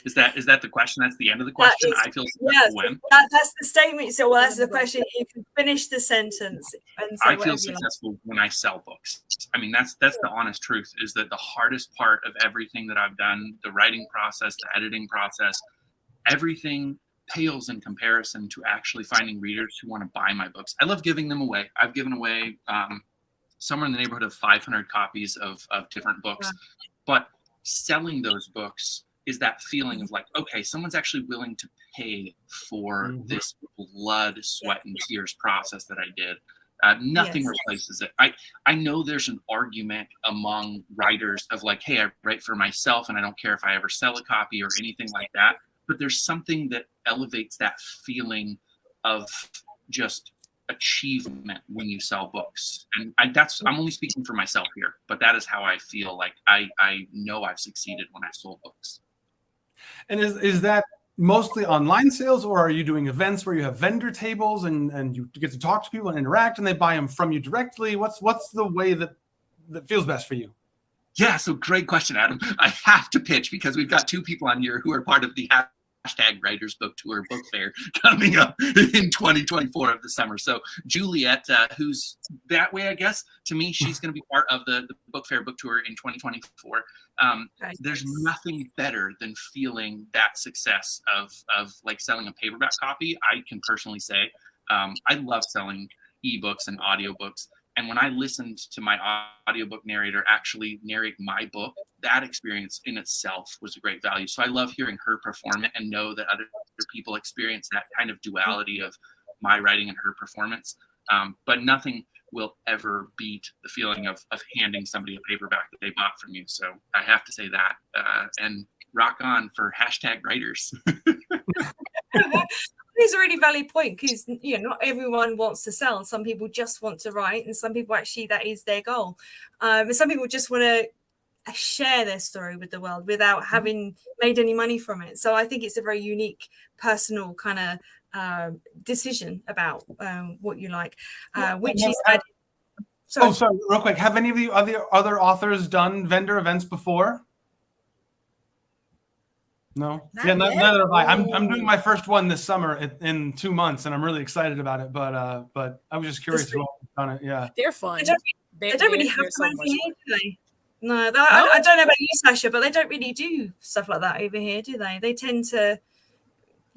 Is that the question? That's the end of the question. I feel successful when? That's the statement. So well, that's the question. You can finish the sentence and say I feel successful when I sell books. I mean, that's the honest truth, is that the hardest part of everything that I've done, the writing process, the editing process, everything pales in comparison to actually finding readers who want to buy my books. I love giving them away. I've given away somewhere in the neighborhood of 500 copies of different books. But selling those books is that feeling of like, okay, someone's actually willing to pay for this blood, sweat, and tears process that I did. Nothing replaces it. I know there's an argument among writers of like, hey, I write for myself and I don't care if I ever sell a copy or anything like that. But there's something that elevates that feeling of just achievement when you sell books. And I'm only speaking for myself here, but that is how I feel. Like I know I've succeeded when I sold books. And is that mostly online sales, or are you doing events where you have vendor tables and you get to talk to people and interact and they buy them from you directly? What's the way that feels best for you? Yeah, so great question, Adam. I have to pitch because we've got two people on here who are part of the hashtag Writers Book Tour Book Fair coming up in 2024 of the summer. So Juliet, who's that way, I guess, to me, she's going to be part of the Book Fair Book Tour in 2024. There's nothing better than feeling that success of like selling a paperback copy. I can personally say I love selling ebooks and audiobooks. And when I listened to my audiobook narrator actually narrate my book, that experience in itself was a great value. So I love hearing her perform it and know that other people experience that kind of duality of my writing and her performance. But nothing will ever beat the feeling of handing somebody a paperback that they bought from you. So I have to say that. And rock on for hashtag writers. It's a really valid point because not everyone wants to sell. Some people just want to write, and some people actually that is their goal. And some people just want to share their story with the world without having made any money from it. So I think it's a very unique, personal kind of decision about what you like, which is. Sorry, real quick. Have any of you other authors done vendor events before? No, neither have I. I'm doing my first one this summer in 2 months, and I'm really excited about it. But I was just curious who done it. Yeah, they're fun. They don't really have so much here, do they? No, I don't know about you, Sasha, but they don't really do stuff like that over here, do they? They tend to,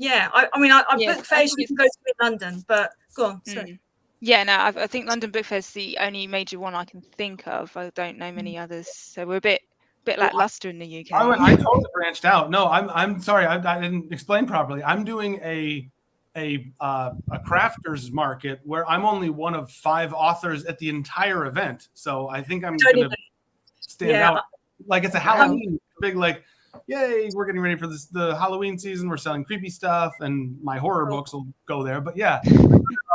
I mean, I book fairs you can go to in London, but go on. Sorry. Yeah, no, I think London Book Fair is the only major one I can think of. I don't know many others, so we're a bit lackluster in the UK. I totally branched out. No, I'm sorry, I didn't explain properly. I'm doing a crafters market where I'm only one of 5 authors at the entire event. So I think I'm going to stand out. Like it's a Halloween big, like, yay, we're getting ready for the Halloween season. We're selling creepy stuff, and my horror books will go there. But yeah,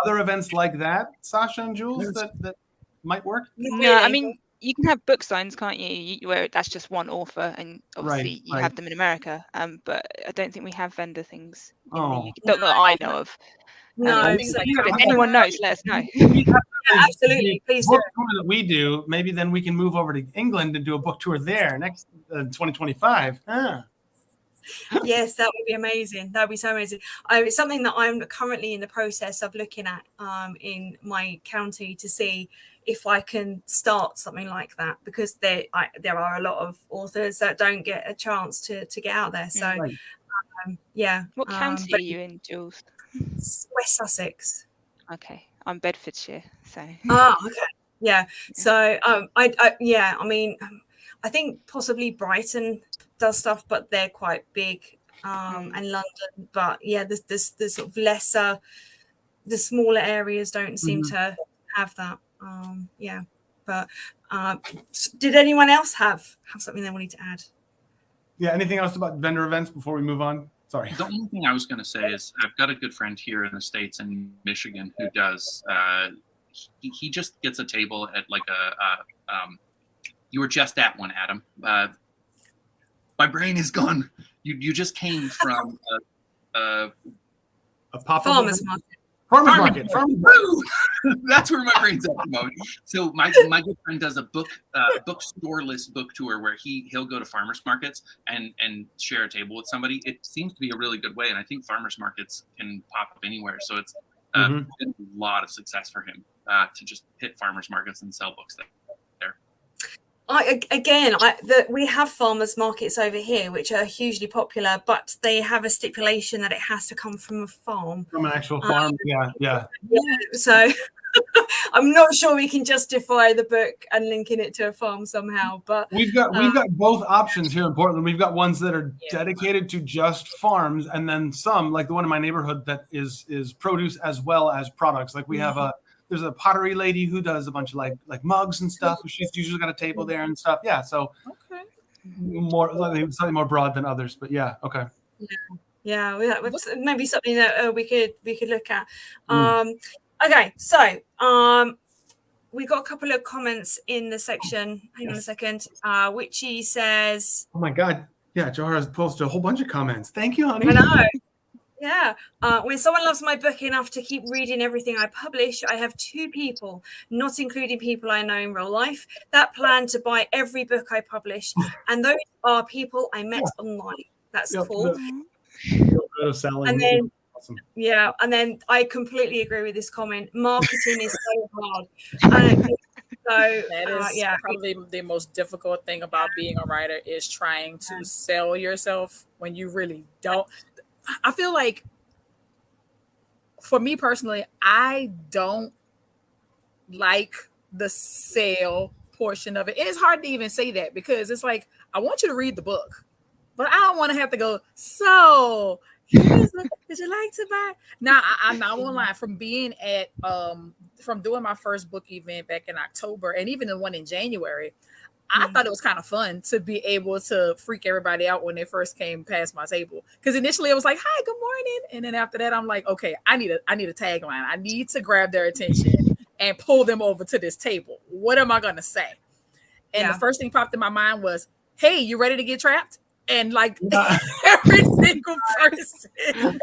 other events like that, Sasha and Jules, that might work. No, I mean, you can have book signs, can't you? Where that's just one author, and obviously you have them in America. But I don't think we have vendor things in the UK. Not that I know of. No, if anyone knows, let us know. Absolutely, please do. That we do, maybe then we can move over to England and do a book tour there next 2025. Yes, that would be amazing. That would be so amazing. It's something that I'm currently in the process of looking at in my county to see if I can start something like that, because there are a lot of authors that don't get a chance to get out there. So yeah. What county but are you in, Jules? West Sussex. Okay, I'm Bedfordshire, so. Okay. Yeah. So I mean, I think possibly Brighton does stuff, but they're quite big, and London. But yeah, there's sort of lesser, the smaller areas don't seem to have that. Yeah. But did anyone else have something they wanted to add? Yeah. Anything else about vendor events before we move on? Sorry. The only thing I was going to say is I've got a good friend here in the States in Michigan who does. He just gets a table at like you were just at one, Adam. My brain is gone. You just came from a farmer's market. Farmer's market. That's where my brain's at the moment. So my good friend does a bookstore-less book tour where he'll go to farmers markets and share a table with somebody. It seems to be a really good way, and I think farmers markets can pop up anywhere. So it's been a lot of success for him to just hit farmers markets and sell books there. We have farmers markets over here, which are hugely popular, but they have a stipulation that it has to come from a farm. From an actual farm, yeah. So I'm not sure we can justify the book and linking it to a farm somehow. But we've got both options here in Portland. We've got ones that are dedicated to just farms, and then some, like the one in my neighborhood, that is produce as well as products. Like we have there's a pottery lady who does a bunch of like mugs and stuff. She's usually got a table there and stuff. Yeah, so slightly more broad than others, but yeah, okay. Yeah, maybe something that we could look at. Okay, so we got a couple of comments in the section. Hang on a second. Witchy says, "Oh my God, yeah, Johara has posted a whole bunch of comments. Thank you, honey." I know. Yeah. When someone loves my book enough to keep reading everything I publish, I have 2 people, not including people I know in real life, that plan to buy every book I publish. And those are people I met online. That's cool. And then, and then I completely agree with this comment. Marketing is so hard. That is probably the most difficult thing about being a writer, is trying to sell yourself when you really don't. I feel like, for me personally, I don't like the sale portion of it. It is hard to even say that, because it's like, I want you to read the book, but I don't want to have to go, so would you like to buy? Now, I won't lie, from being at from doing my first book event back in October, and even the one in January, I thought it was kind of fun to be able to freak everybody out when they first came past my table. Because initially it was like, "Hi, good morning," and then after that I'm like, "Okay, I need a tagline. I need to grab their attention and pull them over to this table. What am I gonna say?" And the first thing popped in my mind was, "Hey, you ready to get trapped?" And like every single person,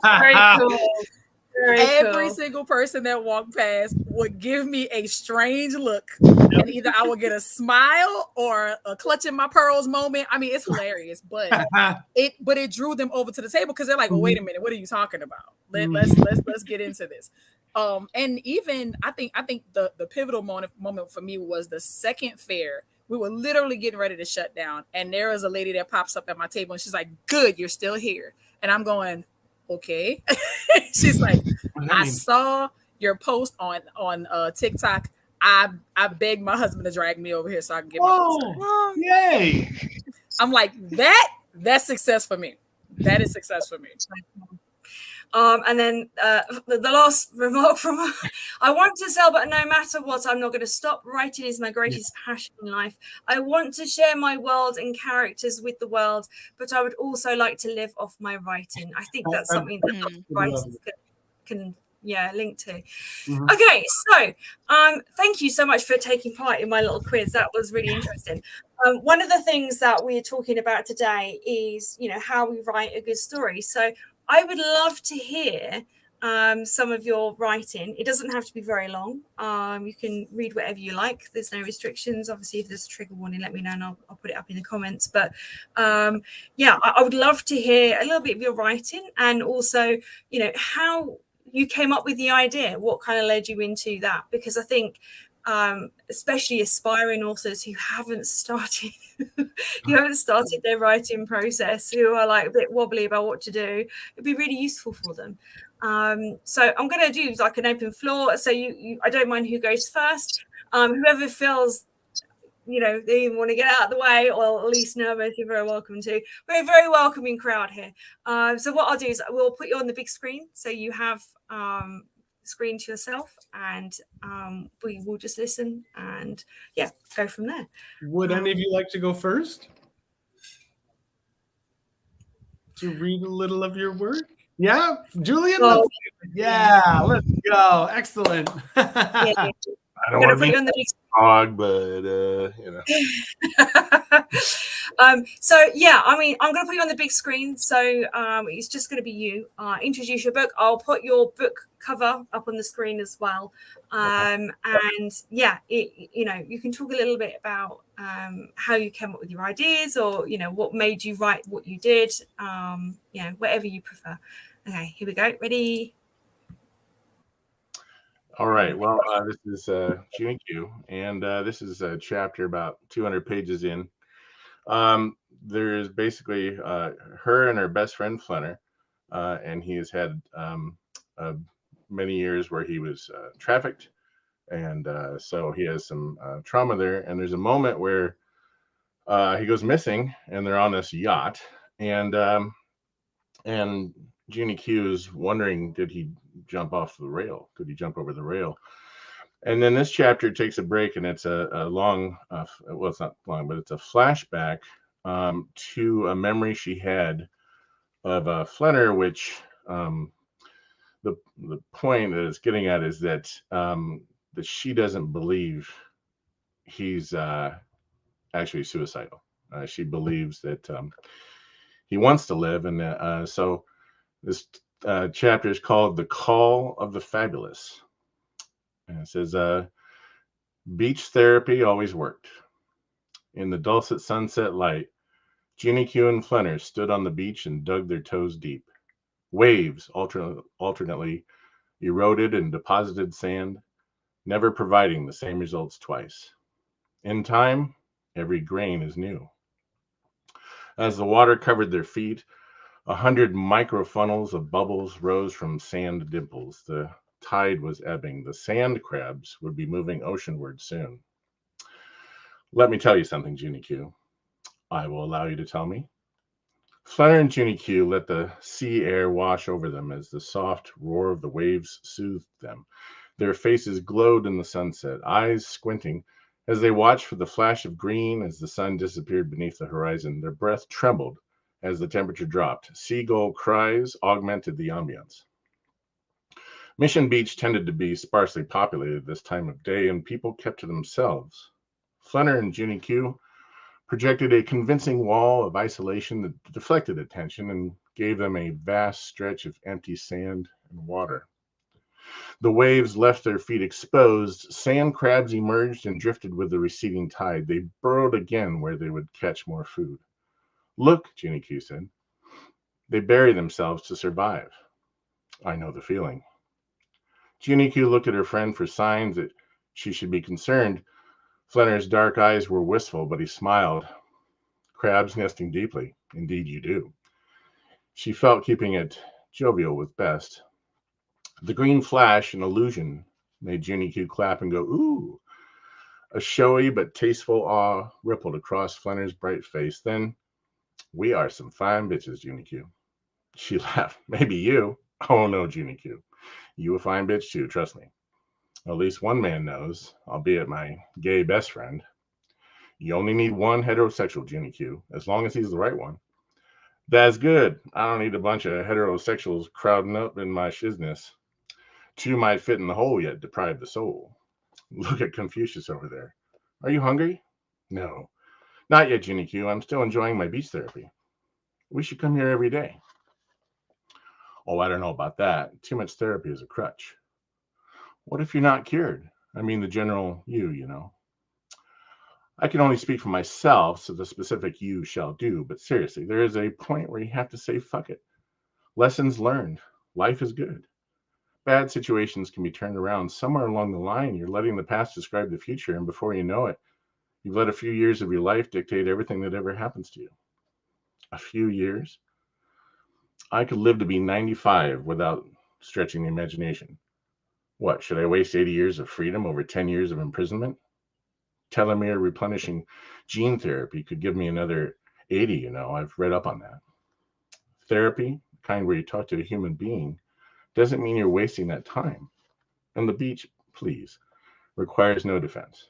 very cool. Every single person that walked past would give me a strange look, and either I would get a smile or a clutching my pearls moment. I mean, it's hilarious, but it drew them over to the table, because they're like, "Well, wait a minute, what are you talking about? Let's get into this." And even I think the pivotal moment for me was the second fair. We were literally getting ready to shut down, and there was a lady that pops up at my table, and she's like, "Good, you're still here." And I'm going, "Okay." She's like, "I saw your post on TikTok. I begged my husband to drag me over here so I can get my post." Yay! I'm like, that's success for me. That is success for me. And then the last remark from her, "I want to sell, but no matter what, I'm not going to stop. Writing is my greatest passion in life. I want to share my world and characters with the world, but I would also like to live off my writing." I think that's something that lots of writers can link to. Okay, so thank you so much for taking part in my little quiz. That was really interesting. One of the things that we're talking about today is, how we write a good story. So I would love to hear some of your writing. It doesn't have to be very long. You can read whatever you like. There's no restrictions. Obviously, if there's a trigger warning, let me know and I'll put it up in the comments. But I would love to hear a little bit of your writing, and also, how you came up with the idea. What kind of led you into that? Because I think especially aspiring authors who haven't started their writing process, who are like a bit wobbly about what to do. It'd be really useful for them. So I'm going to do like an open floor. So I don't mind who goes first. Whoever feels, they want to get out of the way or at least nervous, you're very welcome to. We're a very welcoming crowd here. So what I'll do is we'll put you on the big screen so you have screen to yourself, and we will just listen and go from there. Would any of you like to go first to read a little of your work? Yeah, Julian. Let's go. Excellent. I don't want to be on the dog, but So I'm going to put you on the big screen. So it's just going to be you. Introduce your book. I'll put your book cover up on the screen as well. And you can talk a little bit about how you came up with your ideas, or what made you write what you did. Whatever you prefer. Okay, here we go. Ready? All right. Well, this is Junie Q, and this is a chapter about 200 pages in. There's basically her and her best friend Flenner, and he has had many years where he was trafficked, and so he has some trauma there. And there's a moment where he goes missing, and they're on this yacht, and Junie Q is wondering, did he jump off the rail? Could he jump over the rail? And then this chapter takes a break, and it's a long, well, it's not long, but it's a flashback to a memory she had of Flenner, which the point that it's getting at is that that she doesn't believe he's actually suicidal. She believes that he wants to live, and so this chapter is called "The Call of the Fabulous." And it says, beach therapy always worked. In the dulcet sunset light, Junie Q and Flenner stood on the beach and dug their toes deep. Waves alternately eroded and deposited sand, never providing the same results twice. In time, every grain is new. As the water covered their feet, 100 microfunnels of bubbles rose from sand dimples. The tide was ebbing. The sand crabs would be moving oceanward soon. Let me tell you something, Junie Q. I will allow you to tell me. Flenner and Junie Q let the sea air wash over them as the soft roar of the waves soothed them. Their faces glowed in the sunset, eyes squinting as they watched for the flash of green as the sun disappeared beneath the horizon. Their breath trembled as the temperature dropped. Seagull cries augmented the ambience. Mission Beach tended to be sparsely populated this time of day, and people kept to themselves. Flenner and Junie Q projected a convincing wall of isolation that deflected attention and gave them a vast stretch of empty sand and water. The waves left their feet exposed. Sand crabs emerged and drifted with the receding tide. They burrowed again where they would catch more food. Look, Junie Q said. They bury themselves to survive. I know the feeling. Junie Q looked at her friend for signs that she should be concerned. Flenner's dark eyes were wistful, but he smiled. Crabs nesting deeply. Indeed you do. She felt keeping it jovial was best. The green flash, an illusion, made Junie Q clap and go, ooh. A showy but tasteful awe rippled across Flenner's bright face. Then, we are some fine bitches, Junie Q. She laughed. Maybe you. Oh no, Junie Q. You a fine bitch too, trust me. At least one man knows, albeit my gay best friend. You only need one heterosexual, Junie Q, as long as he's the right one. That's good. I don't need a bunch of heterosexuals crowding up in my shizness. Two might fit in the hole yet deprive the soul. Look at Confucius over there. Are you hungry? No. Not yet, Junie Q. I'm still enjoying my beach therapy. We should come here every day. Oh, I don't know about that. Too much therapy is a crutch. What if you're not cured? I mean the general you know. I can only speak for myself, so the specific you shall do. But seriously, there is a point where you have to say, fuck it. Lessons learned. Life is good. Bad situations can be turned around. Somewhere along the line, you're letting the past describe the future, and before you know it, you've let a few years of your life dictate everything that ever happens to you. A few years? I could live to be 95 without stretching the imagination. What, should I waste 80 years of freedom over 10 years of imprisonment? Telomere replenishing gene therapy could give me another 80, you know. I've read up on that. Therapy, the kind where you talk to a human being, doesn't mean you're wasting that time. And the beach, please, requires no defense.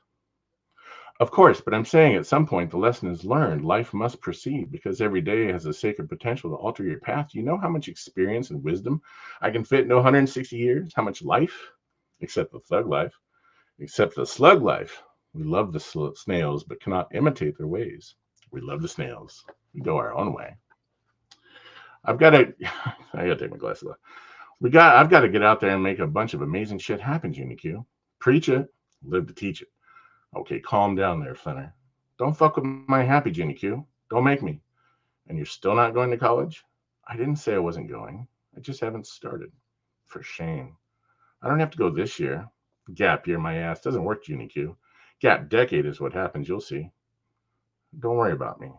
Of course, but I'm saying at some point the lesson is learned. Life must proceed because every day has a sacred potential to alter your path. Do you know how much experience and wisdom I can fit into 160 years? How much life? Except the thug life. Except the slug life. We love the snails, but cannot imitate their ways. We love the snails. We go our own way. I gotta take my glasses off. I've got to get out there and make a bunch of amazing shit happen, Junior Q. Preach it, live to teach it. Okay, calm down there, Flinner. Don't fuck with my happy, Junior Q. Don't make me. And you're still not going to college? I didn't say I wasn't going. I just haven't started. For shame. I don't have to go this year. Gap year, my ass. Doesn't work, Junior Q. Gap decade is what happens, you'll see. Don't worry about me.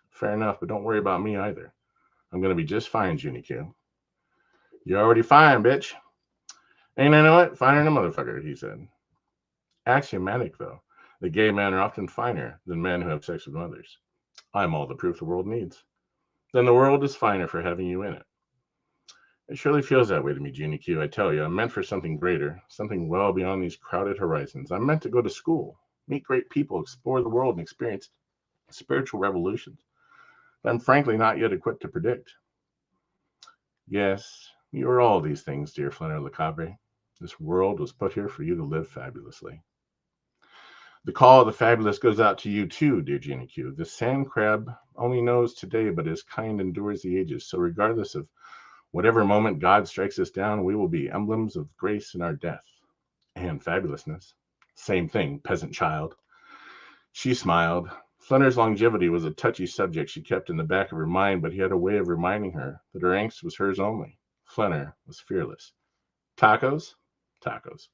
Fair enough, but don't worry about me either. I'm going to be just fine, Junior Q. You're already fine, bitch. Ain't I know it? Finer than a motherfucker, he said. Axiomatic, though. The gay men are often finer than men who have sex with mothers. I'm all the proof the world needs. Then the world is finer for having you in it. It surely feels that way to me, Junior Q. I tell you, I'm meant for something greater, something well beyond these crowded horizons. I'm meant to go to school, meet great people, explore the world, and experience spiritual revolutions that I'm frankly not yet equipped to predict. Yes, you are all these things, dear Flinner Lecabre. This world was put here for you to live fabulously. The call of the fabulous goes out to you too, dear Junior Q. The sand crab only knows today, but his kind endures the ages. So regardless of whatever moment God strikes us down, we will be emblems of grace in our death and fabulousness. Same thing, peasant child. She smiled. Flinner's longevity was a touchy subject she kept in the back of her mind, but he had a way of reminding her that her angst was hers only. Flinner was fearless. Tacos? Tacos.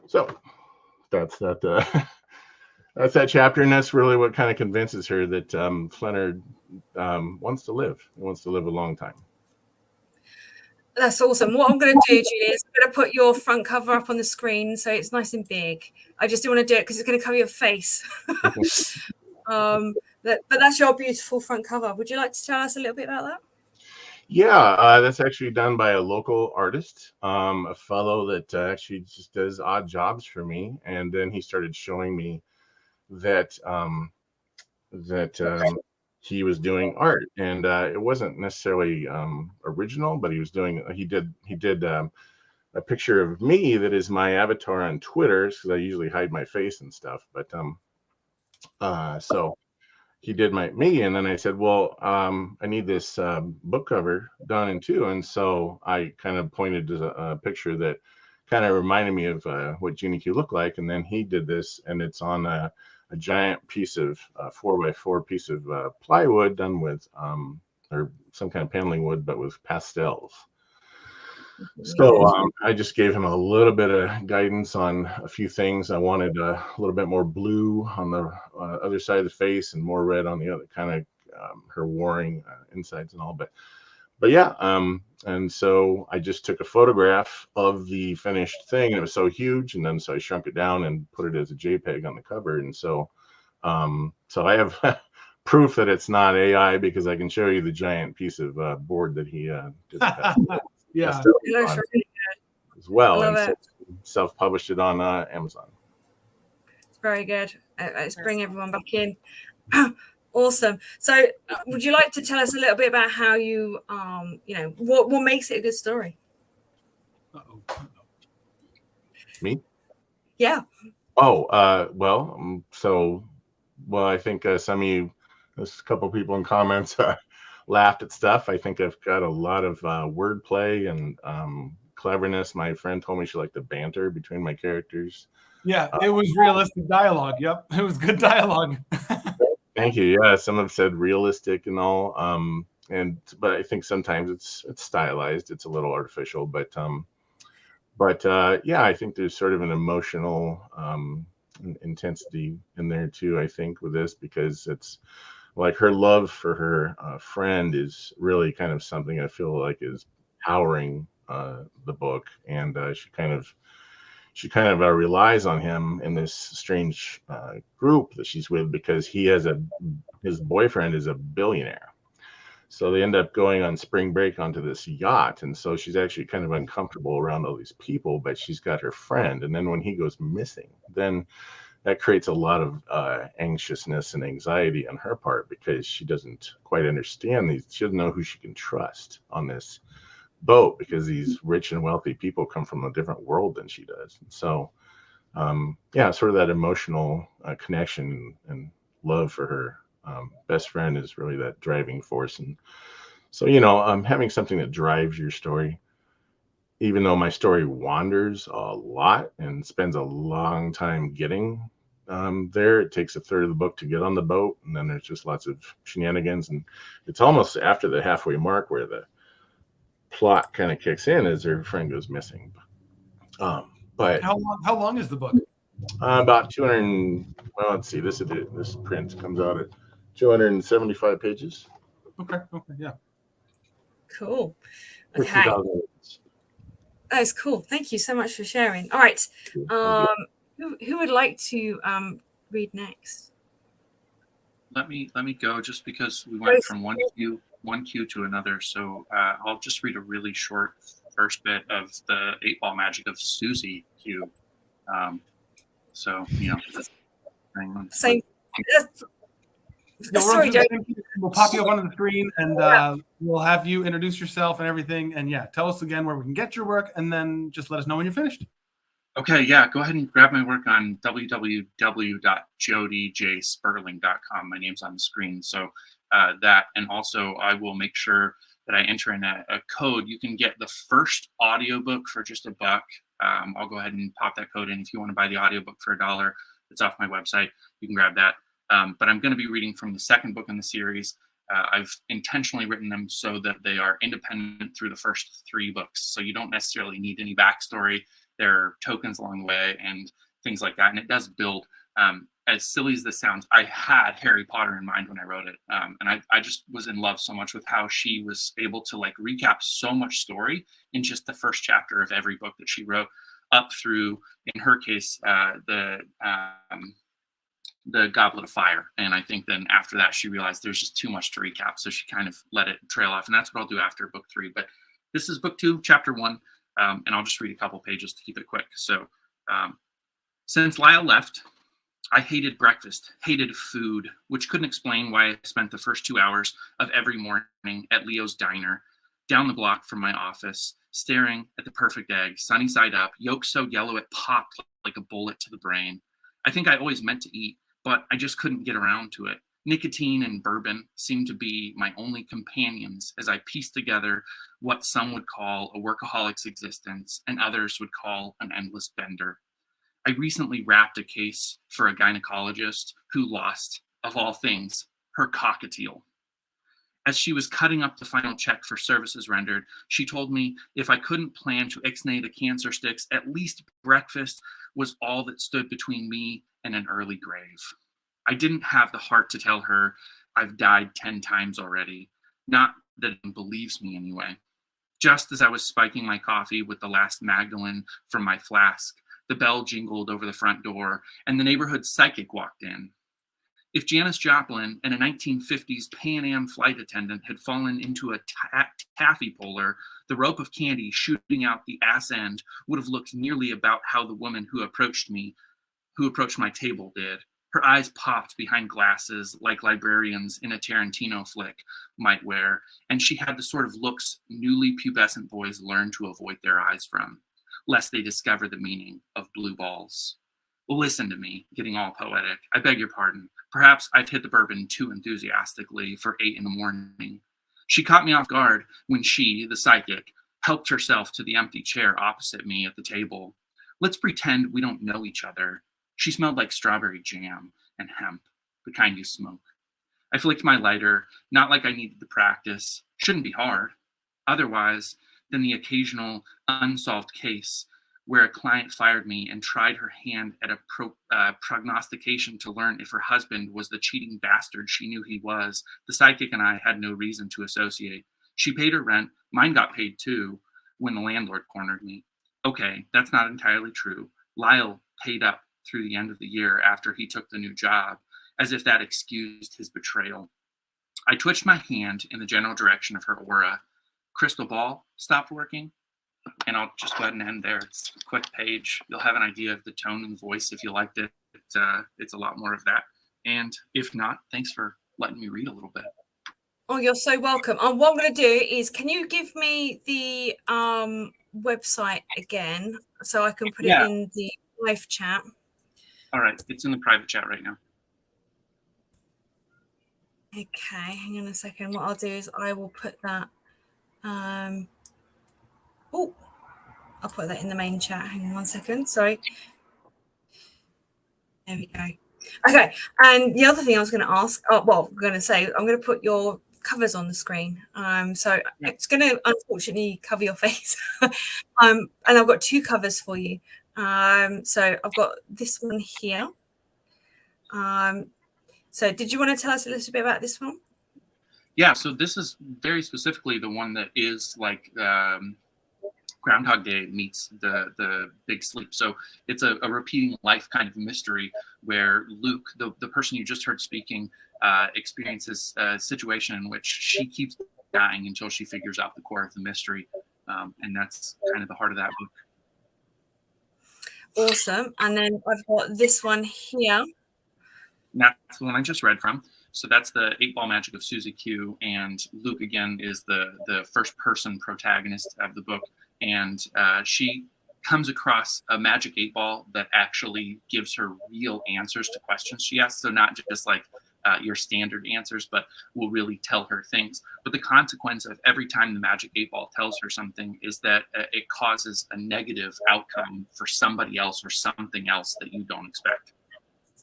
So, that's that. That's that chapter, and that's really what kind of convinces her that Flinner wants to live. He wants to live a long time. That's awesome. What I'm going to do, Julie, is I'm going to put your front cover up on the screen so it's nice and big. I just didn't want to do it because it's going to cover your face. But that's your beautiful front cover. Would you like to tell us a little bit about that? Yeah, that's actually done by a local artist, a fellow that actually just does odd jobs for me. And then he started showing me that he was doing art, and it wasn't necessarily original, but he did a picture of me that is my avatar on Twitter, because I usually hide my face and stuff. But so he did me, and then I said, well, I need this book cover done in two, and so I kind of pointed to a picture that kind of reminded me of what Junior Q looked like, and then he did this, and it's on a giant piece of 4x4 piece of plywood done with or some kind of paneling wood, but with pastels. So I just gave him a little bit of guidance on a few things. I wanted a little bit more blue on the other side of the face and more red on the other, kind of her warring insides and all. But yeah, and so I just took a photograph of the finished thing, and it was so huge, and then so I shrunk it down and put it as a JPEG on the cover. And so so I have proof that it's not AI, because I can show you the giant piece of board that he did. Yeah, as well, and so self-published it on Amazon. It's very good. Let's bring everyone back in. Awesome. So, would you like to tell us a little bit about how you, what makes it a good story? Me? Yeah. Oh, well, I think some of you, there's a couple people in comments laughed at stuff. I think I've got a lot of wordplay and cleverness. My friend told me she liked the banter between my characters. Yeah, it was realistic dialogue. Yep, it was good dialogue. Thank you. Yeah, some have said realistic and all. but I think sometimes it's stylized, it's a little artificial, but yeah, I think there's sort of an emotional intensity in there too, I think, with this, because it's like her love for her friend is really kind of something I feel like is powering the book, and she kind of relies on him in this strange group that she's with, because his boyfriend is a billionaire. So they end up going on spring break onto this yacht, and so she's actually kind of uncomfortable around all these people, but she's got her friend, and then when he goes missing, then that creates a lot of anxiousness and anxiety on her part, because she doesn't quite understand these. She doesn't know who she can trust on this boat, because these rich and wealthy people come from a different world than she does. So, yeah, sort of that emotional connection and love for her best friend is really that driving force. And so, having something that drives your story, even though my story wanders a lot and spends a long time getting there, it takes a third of the book to get on the boat, and then there's just lots of shenanigans, and it's almost after the halfway mark where the plot kind of kicks in as her friend goes missing. But how long is the book? About 200. Well, let's see. This print comes out at 275 pages. Okay. Yeah. Cool. Okay. That's cool. Thank you so much for sharing. All right. Who would like to read next? Let me go, just because we went from one queue to another. So I'll just read a really short first bit of the 8-Ball Magic of Susie queue. So same. Sorry, we'll pop you up on the screen, and we'll have you introduce yourself and everything. And yeah, tell us again where we can get your work, and then just let us know when you're finished. Okay, yeah, go ahead and grab my work on www.jodijsperling.com. My name's on the screen, so that, and also I will make sure that I enter in a code. You can get the first audiobook for just $1. I'll go ahead and pop that code in. If you want to buy the audiobook for $1, it's off my website. You can grab that. But I'm going to be reading from the second book in the series. I've intentionally written them so that they are independent through the first 3 books. So you don't necessarily need any backstory. There are tokens along the way and things like that. And it does build, as silly as this sounds, I had Harry Potter in mind when I wrote it. And I just was in love so much with how she was able to like recap so much story in just the first chapter of every book that she wrote, up through, in her case, the Goblet of Fire. And I think then after that, she realized there's just too much to recap. So she kind of let it trail off. And that's what I'll do after book 3. But this is book 2, chapter 1. And I'll just read a couple pages to keep it quick. So since Lyle left, I hated breakfast, hated food, which couldn't explain why I spent the first 2 hours of every morning at Leo's Diner, down the block from my office, staring at the perfect egg, sunny side up, yolk so yellow it popped like a bullet to the brain. I think I always meant to eat, but I just couldn't get around to it. Nicotine and bourbon seemed to be my only companions as I pieced together what some would call a workaholic's existence and others would call an endless bender. I recently wrapped a case for a gynecologist who lost, of all things, her cockatiel. As she was cutting up the final check for services rendered, she told me if I couldn't plan to ixnay the cancer sticks, at least breakfast was all that stood between me and an early grave. I didn't have the heart to tell her I've died 10 times already. Not that it believes me anyway. Just as I was spiking my coffee with the last Magdalene from my flask, the bell jingled over the front door and the neighborhood psychic walked in. If Janis Joplin and a 1950s Pan Am flight attendant had fallen into a taffy puller, the rope of candy shooting out the ass end would have looked nearly about how the woman who approached my table did. Her eyes popped behind glasses like librarians in a Tarantino flick might wear, and she had the sort of looks newly pubescent boys learn to avoid their eyes from, lest they discover the meaning of blue balls. Listen to me, getting all poetic. I beg your pardon. Perhaps I've hit the bourbon too enthusiastically for 8 in the morning. She caught me off guard when she, the psychic, helped herself to the empty chair opposite me at the table. Let's pretend we don't know each other. She smelled like strawberry jam and hemp, the kind you smoke. I flicked my lighter, not like I needed the practice. Shouldn't be hard. Otherwise than the occasional unsolved case where a client fired me and tried her hand at a prognostication to learn if her husband was the cheating bastard she knew he was. The sidekick and I had no reason to associate. She paid her rent. Mine got paid too when the landlord cornered me. Okay, that's not entirely true. Lyle paid up through the end of the year after he took the new job, as if that excused his betrayal. I twitched my hand in the general direction of her aura. Crystal ball stopped working. And I'll just go ahead and end there. It's a quick page. You'll have an idea of the tone and the voice if you liked it. It's a lot more of that. And if not, thanks for letting me read a little bit. Oh, you're so welcome. What I'm going to do is, can you give me the website again so I can put it in the live chat? All right. It's in the private chat right now. Okay, hang on a second. What I'll do is I will put that. Oh, I'll put that in the main chat. Hang on 1 second. Sorry. There we go. Okay. And the other thing I was going to ask, I'm going to say, I'm going to put your covers on the screen. So it's going to unfortunately cover your face. And I've got 2 covers for you. So I've got this one here. So did you want to tell us a little bit about this one? Yeah. So this is very specifically the one that is like, Groundhog Day meets the Big Sleep. So it's a repeating life kind of mystery where Luke, the person you just heard speaking, experiences a situation in which she keeps dying until she figures out the core of the mystery. And that's kind of the heart of that book. Awesome. And then I've got this one here. That's the one I just read from. So that's the 8-Ball Magic of Susie Q. And Luke, again, is the first person protagonist of the book. And she comes across a magic 8-ball that actually gives her real answers to questions she asks. So not just like your standard answers, but will really tell her things. But the consequence of every time the magic 8-ball tells her something is that it causes a negative outcome for somebody else or something else that you don't expect.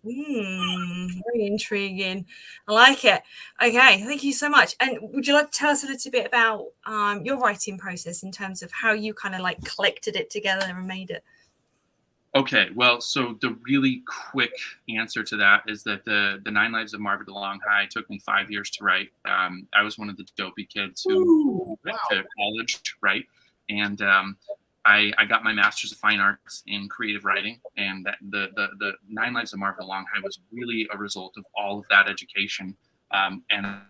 Very intriguing. I like it. Okay, thank you so much. And would you like to tell us a little bit about your writing process in terms of how you kind of like collected it together and made it? Okay, well, so the really quick answer to that is that the 9 Lives of Marva DeLonghi took me 5 years to write. I was one of the dopey kids who went to college, right? And I got my Master's of Fine Arts in creative writing, and that the 9 Lives of Marva DeLonghi was really a result of all of that education. And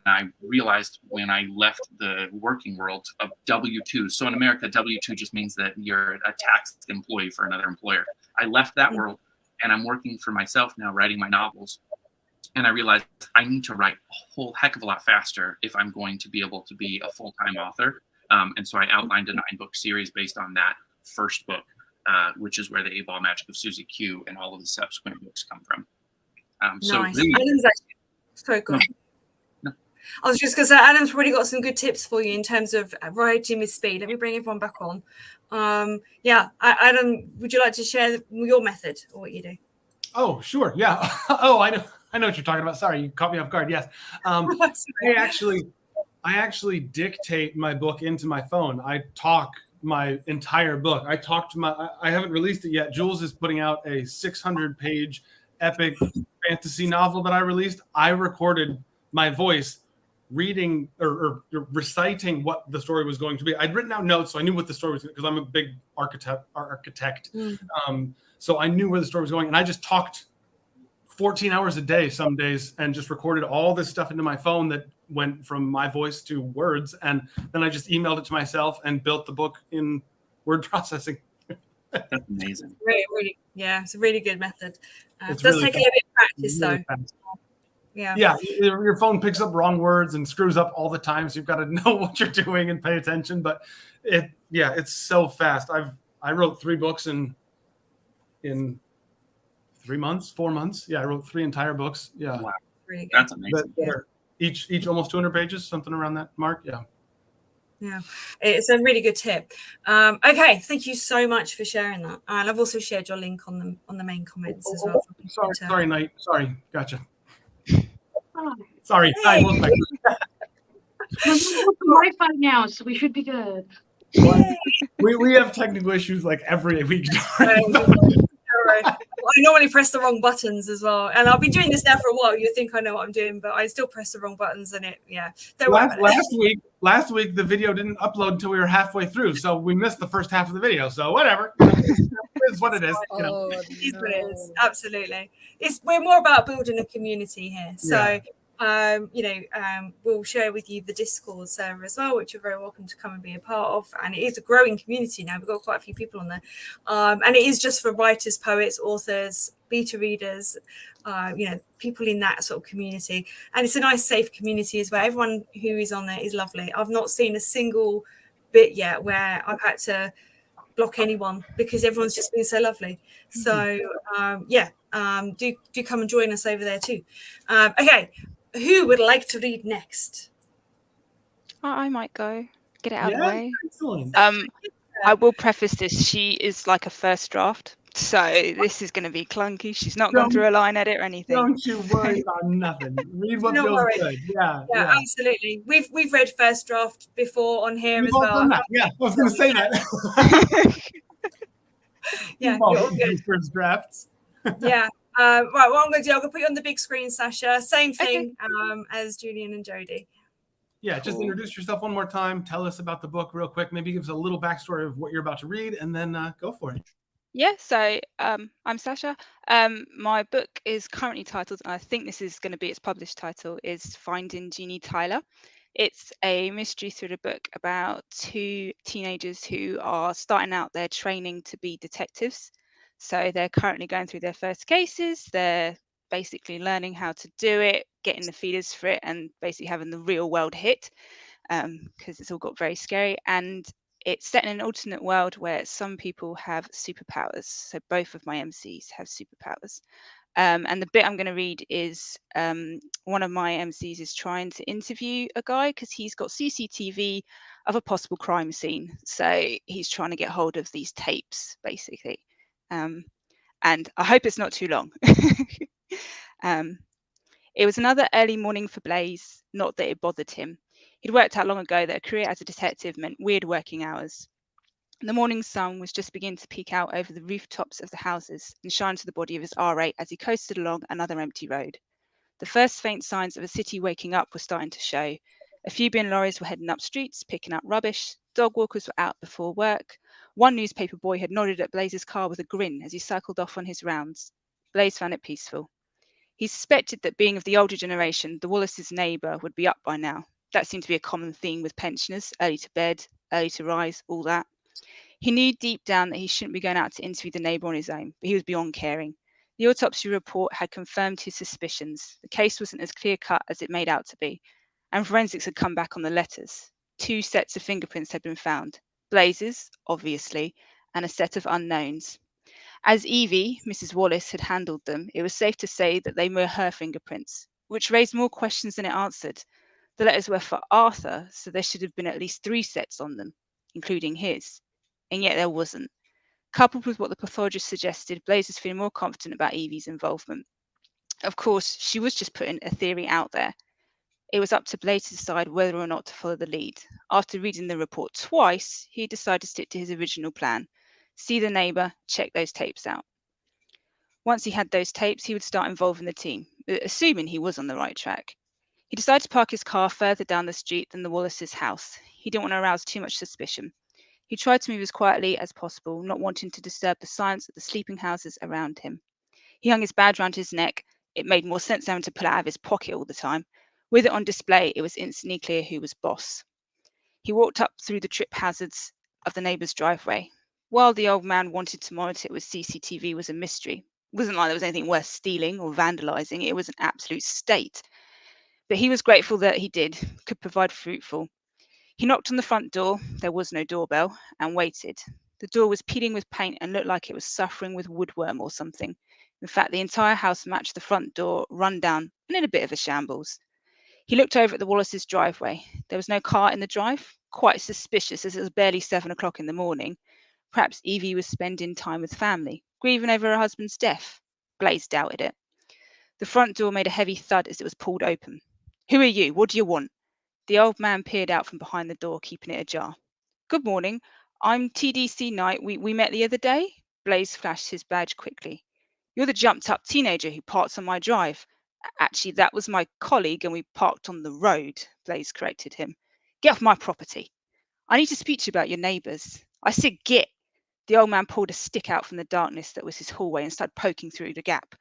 I realized when I left the working world of W-2, so in America, W-2 just means that you're a taxed employee for another employer. I left that world, and I'm working for myself now, writing my novels. And I realized I need to write a whole heck of a lot faster if I'm going to be able to be a full-time author. And so I outlined a 9-book series based on that first book, which is where the 8-Ball Magic of Susie Q and all of the subsequent books come from. So nice. really, Sorry, go on. No. I was just going to say, Adam's probably got some good tips for you in terms of writing with speed. Let me bring everyone back on. Adam, would you like to share your method or what you do? Oh, sure. Yeah. Oh, I know what you're talking about. Sorry, you caught me off guard. Yes. I actually dictate my book into my phone. I talk my entire book. I haven't released it yet. Jules is putting out a 600-page epic fantasy novel that I released. I recorded my voice reading or reciting what the story was going to be. I'd written out notes, so I knew what the story was, because I'm a big architect. So I knew where the story was going, and I just talked 14 hours a day some days and just recorded all this stuff into my phone that went from my voice to words, and then I just emailed it to myself and built the book in word processing. That's amazing. Really, yeah, it's a really good method. It does really take a little bit of practice, really though. fast. Yeah. Your phone picks up wrong words and screws up all the time, so you've got to know what you're doing and pay attention. But it's so fast. I wrote 3 books in 3 months, 4 months. Yeah, I wrote 3 entire books. Yeah, wow, really good. That's amazing. Each almost 200 pages, something around that mark. Yeah, it's a really good tip. Okay, thank you so much for sharing that, and I've also shared your link on the main comments as well. Sorry, Knight. Sorry, gotcha. Sorry, hi, welcome back. We're with the Wi-Fi now, so we should be good. We have technical issues like every week. I normally press the wrong buttons as well, and I've been doing this now for a while. You think I know what I'm doing, but I still press the wrong buttons, and last week the video didn't upload until we were halfway through, so we missed the first half of the video. So whatever, it's what it is. You know. It is what it is. Absolutely, we're more about building a community here. So. We'll share with you the Discord server as well, which you're very welcome to come and be a part of. And it is a growing community now. We've got quite a few people on there. And it is just for writers, poets, authors, beta readers, people in that sort of community. And it's a nice, safe community as well. Everyone who is on there is lovely. I've not seen a single bit yet where I've had to block anyone because everyone's just been so lovely. So, do come and join us over there too. Okay. Who would like to read next? I might go. Get it out of the way. Excellent. I will preface this. She is like a first draft, so this is going to be clunky. She's not gone through a line edit or anything. Don't you worry about nothing. Read what feels good. Yeah, absolutely. We've read first draft before on here as well. Yeah, I was going to say that. Yeah, you're all good. First drafts. Yeah. Right, what I'm going to do, I'm going to put you on the big screen, Sasha. Same thing as Julian and Jodie. Yeah, just introduce yourself one more time. Tell us about the book real quick. Maybe give us a little backstory of what you're about to read, and then go for it. Yeah, so I'm Sasha. My book is currently titled, and I think this is going to be its published title, is Finding Jeannie Tyler. It's a mystery thriller book about two teenagers who are starting out their training to be detectives. So they're currently going through their first cases. They're basically learning how to do it, getting the feelers for it, and basically having the real world hit because it's all got very scary. And it's set in an alternate world where some people have superpowers. So both of my MCs have superpowers. And the bit I'm going to read is one of my MCs is trying to interview a guy because he's got CCTV of a possible crime scene. So he's trying to get hold of these tapes, basically. And I hope it's not too long. It was another early morning for Blaze, not that it bothered him. He'd worked out long ago that a career as a detective meant weird working hours. The morning sun was just beginning to peek out over the rooftops of the houses and shine to the body of his R8 as he coasted along another empty road. The first faint signs of a city waking up were starting to show. A few bin lorries were heading up streets, picking up rubbish. Dog walkers were out before work. One newspaper boy had nodded at Blaze's car with a grin as he cycled off on his rounds. Blaze found it peaceful. He suspected that being of the older generation, the Wallace's neighbour would be up by now. That seemed to be a common theme with pensioners, early to bed, early to rise, all that. He knew deep down that he shouldn't be going out to interview the neighbour on his own, but he was beyond caring. The autopsy report had confirmed his suspicions. The case wasn't as clear-cut as it made out to be, and forensics had come back on the letters. 2 sets of fingerprints had been found. Blaze's, obviously, and a set of unknowns. As Evie, Mrs. Wallace, had handled them, it was safe to say that they were her fingerprints, which raised more questions than it answered. The letters were for Arthur, so there should have been at least 3 sets on them, including his. And yet there wasn't. Coupled with what the pathologist suggested, Blaze was feeling more confident about Evie's involvement. Of course, she was just putting a theory out there. It was up to Blaze to decide whether or not to follow the lead. After reading the report twice, he decided to stick to his original plan. See the neighbour, check those tapes out. Once he had those tapes, he would start involving the team, assuming he was on the right track. He decided to park his car further down the street than the Wallace's house. He didn't want to arouse too much suspicion. He tried to move as quietly as possible, not wanting to disturb the silence of the sleeping houses around him. He hung his badge round his neck. It made more sense than having to pull it out of his pocket all the time. With it on display, it was instantly clear who was boss. He walked up through the trip hazards of the neighbour's driveway. While the old man wanted to monitor it with CCTV was a mystery. It wasn't like there was anything worth stealing or vandalising. It was an absolute state. But he was grateful that he could provide fruitful. He knocked on the front door, there was no doorbell, and waited. The door was peeling with paint and looked like it was suffering with woodworm or something. In fact, the entire house matched the front door, run down and in a bit of a shambles. He looked over at the Wallace's driveway. There was no car in the drive, quite suspicious as it was barely 7 o'clock in the morning. Perhaps Evie was spending time with family, grieving over her husband's death. Blaze doubted it. The front door made a heavy thud as it was pulled open. Who are you? What do you want? The old man peered out from behind the door, keeping it ajar. Good morning. I'm TDC Knight. We met the other day. Blaze flashed his badge quickly. You're the jumped-up teenager who parked on my drive. Actually, that was my colleague, and we parked on the road, Blaze corrected him. Get off my property. I need to speak to you about your neighbours. I said get. The old man pulled a stick out from the darkness that was his hallway and started poking through the gap.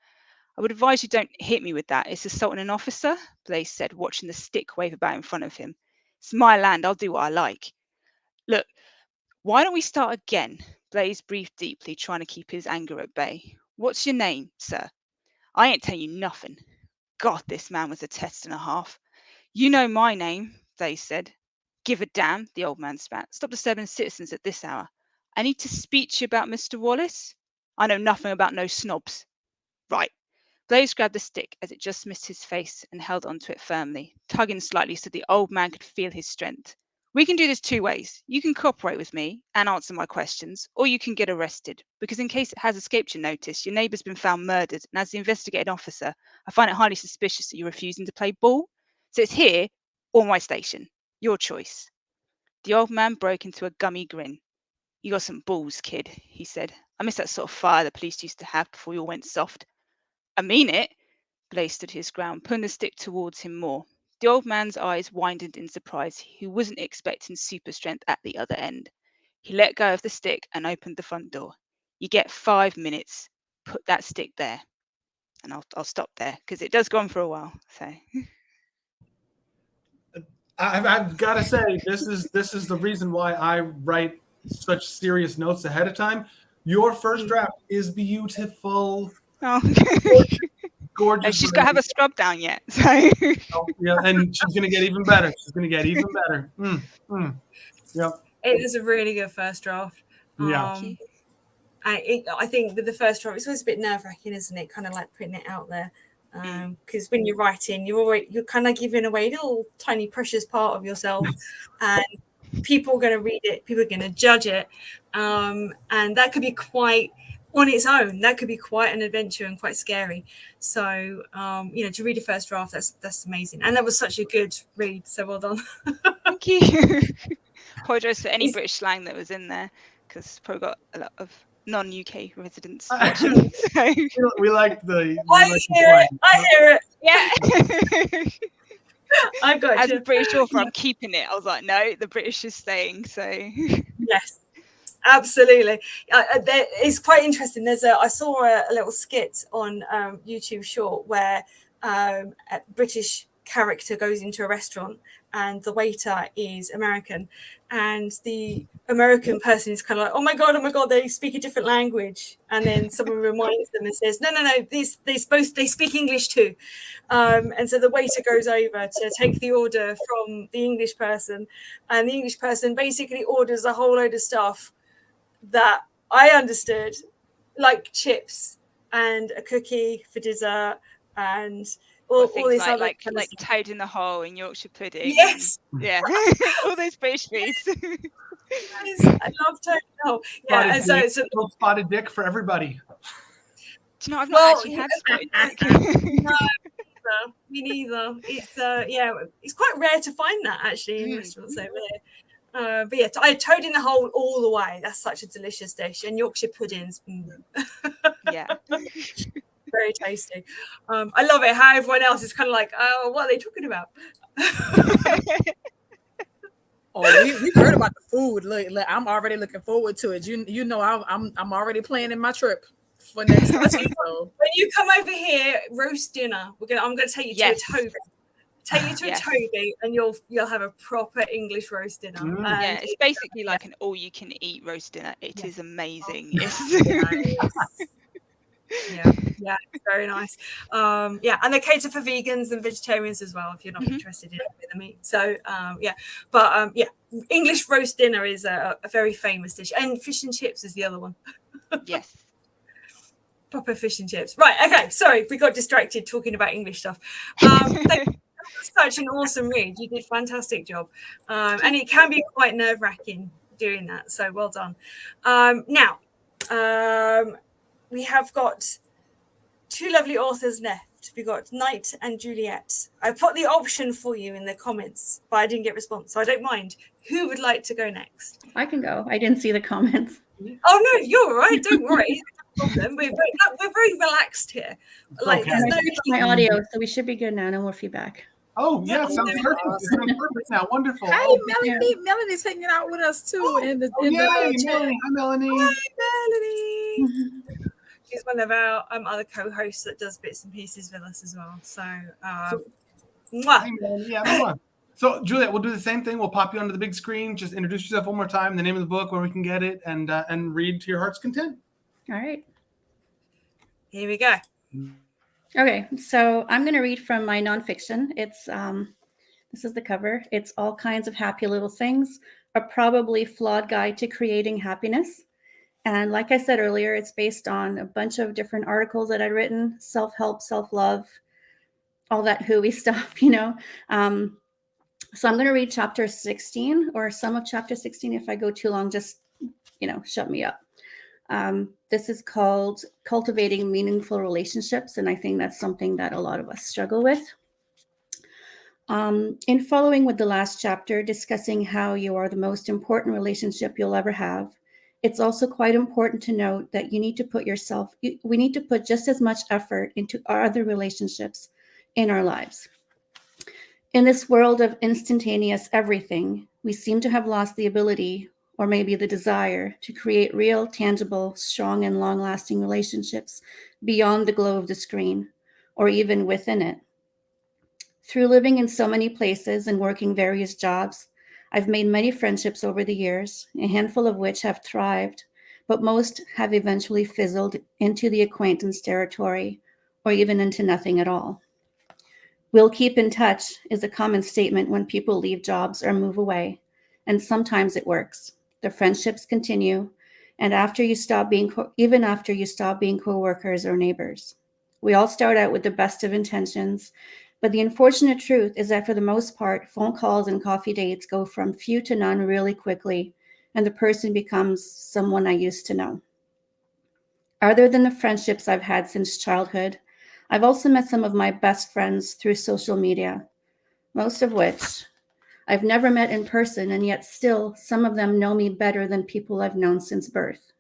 I would advise you don't hit me with that. It's assaulting an officer, Blaze said, watching the stick wave about in front of him. It's my land. I'll do what I like. Look, why don't we start again? Blaze breathed deeply, trying to keep his anger at bay. What's your name, sir? I ain't telling you nothing. God, this man was a test and a half. You know my name, Blaze said. Give a damn, the old man spat. Stop disturbing citizens at this hour. I need to speak to you about Mr. Wallace. I know nothing about no snobs. Right. Blaze grabbed the stick as it just missed his face and held onto it firmly, tugging slightly so the old man could feel his strength. We can do this two ways. You can cooperate with me and answer my questions, or you can get arrested, because in case it has escaped your notice, your neighbour's been found murdered, and as the investigating officer, I find it highly suspicious that you're refusing to play ball. So it's here or my station. Your choice. The old man broke into a gummy grin. You got some balls, kid, he said. I miss that sort of fire the police used to have before you all went soft. I mean it. Blaze stood his ground, pulling the stick towards him more. The old man's eyes widened in surprise. He wasn't expecting super strength at the other end. He let go of the stick and opened the front door. You get 5 minutes. Put that stick there. And I'll stop there because it does go on for a while. So I've got to say, this is the reason why I write such serious notes ahead of time. Your first draft is beautiful. Oh, gorgeous. no, she's got to have a scrub down yet. So oh, yeah, and she's gonna get even better. She's gonna get even better. Yep. It was a really good first draft. Yeah. I think with the first draft, it's always a bit nerve-wracking, isn't it? Kind of like putting it out there. Because when you're writing, you're kind of giving away a little tiny precious part of yourself, and people are going to read it, people are going to judge it, and that could be quite on its own. That could be quite an adventure and quite scary. So to read a first draft, that's amazing, and that was such a good read. So well done. Thank you. Apologise for any British slang that was in there, because probably got a lot of non-UK residents watching. So. We like the. I hear it. Yeah. I've got as a British author, I'm keeping it. I was like, no, the British is staying. So yes, absolutely. It's quite interesting. I saw a little skit on YouTube Short where a British character goes into a restaurant and the waiter is American, and the American person is kind of like, oh my god, they speak a different language, and then someone reminds them and says, no, they speak English too, and so the waiter goes over to take the order from the English person, and the English person basically orders a whole load of stuff that I understood, like chips and a cookie for dessert and all this like, other like toad in the hole and Yorkshire pudding. Yes. Yeah. All those British foods. Yes, I love toad in the hole. Yeah, and so spotted dick for everybody. Do you know, I've not actually had spotted dick. No, me neither. It's quite rare to find that actually in restaurants over there. But yeah, I had toad in the hole all the way. That's such a delicious dish, and Yorkshire puddings. Yeah. Very tasty. I love it how everyone else is kind of like, oh, what are they talking about? We heard about the food. Look, I'm already looking forward to it. You know, I'm already planning my trip for next time. So. When you come over here, roast dinner. I'm gonna take you to a Toby. Take you to a Toby, and you'll have a proper English roast dinner. Yeah, it's basically like an all-you-can-eat roast dinner. It is amazing. Yeah, very nice. And they cater for vegans and vegetarians as well if you're not interested in the meat. So English roast dinner is a very famous dish, and fish and chips is the other one. Yes. Proper fish and chips. Right, okay, sorry, we got distracted talking about English stuff. Such an awesome read. You did a fantastic job. And it can be quite nerve-wracking doing that, so well done. Now, we have got two lovely authors left We got Knight and Juliet. I put the option for you in the comments, but I didn't get response, so I don't mind. Who would like to go next? I can go. I didn't see the comments. Oh no, you're all right. Don't worry. No problem. We're very relaxed here. Like Okay. there's And no I fixed my audio, so we should be good now. No more feedback. Oh, yeah, sounds perfect. Sounds perfect now. Wonderful. Hi, Oh, Melanie. Melanie's hanging out with us too. In the yay, Melanie. Hi, Melanie. Hi, Melanie. She's one of our other co-hosts that does bits and pieces with us as well. So, Hi, mwah. Melanie. Yeah, come on. So, Juliet, we'll do the same thing. We'll pop you onto the big screen. Just introduce yourself one more time, the name of the book, where we can get it, and read to your heart's content. All right. Here we go. Okay, so I'm going to read from my nonfiction. It's this is the cover. It's All Kinds of Happy Little Things, a probably flawed guide to creating happiness. And like I said earlier, it's based on a bunch of different articles that I'd written, self-help, self-love, all that hooey stuff, you know. So I'm going to read chapter 16 or some of chapter 16. If I go too long, just, you know, shut me up. This is called Cultivating Meaningful Relationships, and I think that's something that a lot of us struggle with. In following with the last chapter, discussing how you are the most important relationship you'll ever have, it's also quite important to note that we need to put just as much effort into our other relationships in our lives. In this world of instantaneous everything, we seem to have lost the ability, or maybe the desire, to create real, tangible, strong, and long-lasting relationships beyond the glow of the screen, or even within it. Through living in so many places and working various jobs, I've made many friendships over the years, a handful of which have thrived, but most have eventually fizzled into the acquaintance territory, or even into nothing at all. We'll keep in touch is a common statement when people leave jobs or move away, and sometimes it works. The friendships continue, and even after you stop being coworkers or neighbors. We all start out with the best of intentions, but the unfortunate truth is that for the most part, phone calls and coffee dates go from few to none really quickly, and the person becomes someone I used to know. Other than the friendships I've had since childhood, I've also met some of my best friends through social media, most of which I've never met in person, and yet still some of them know me better than people I've known since birth.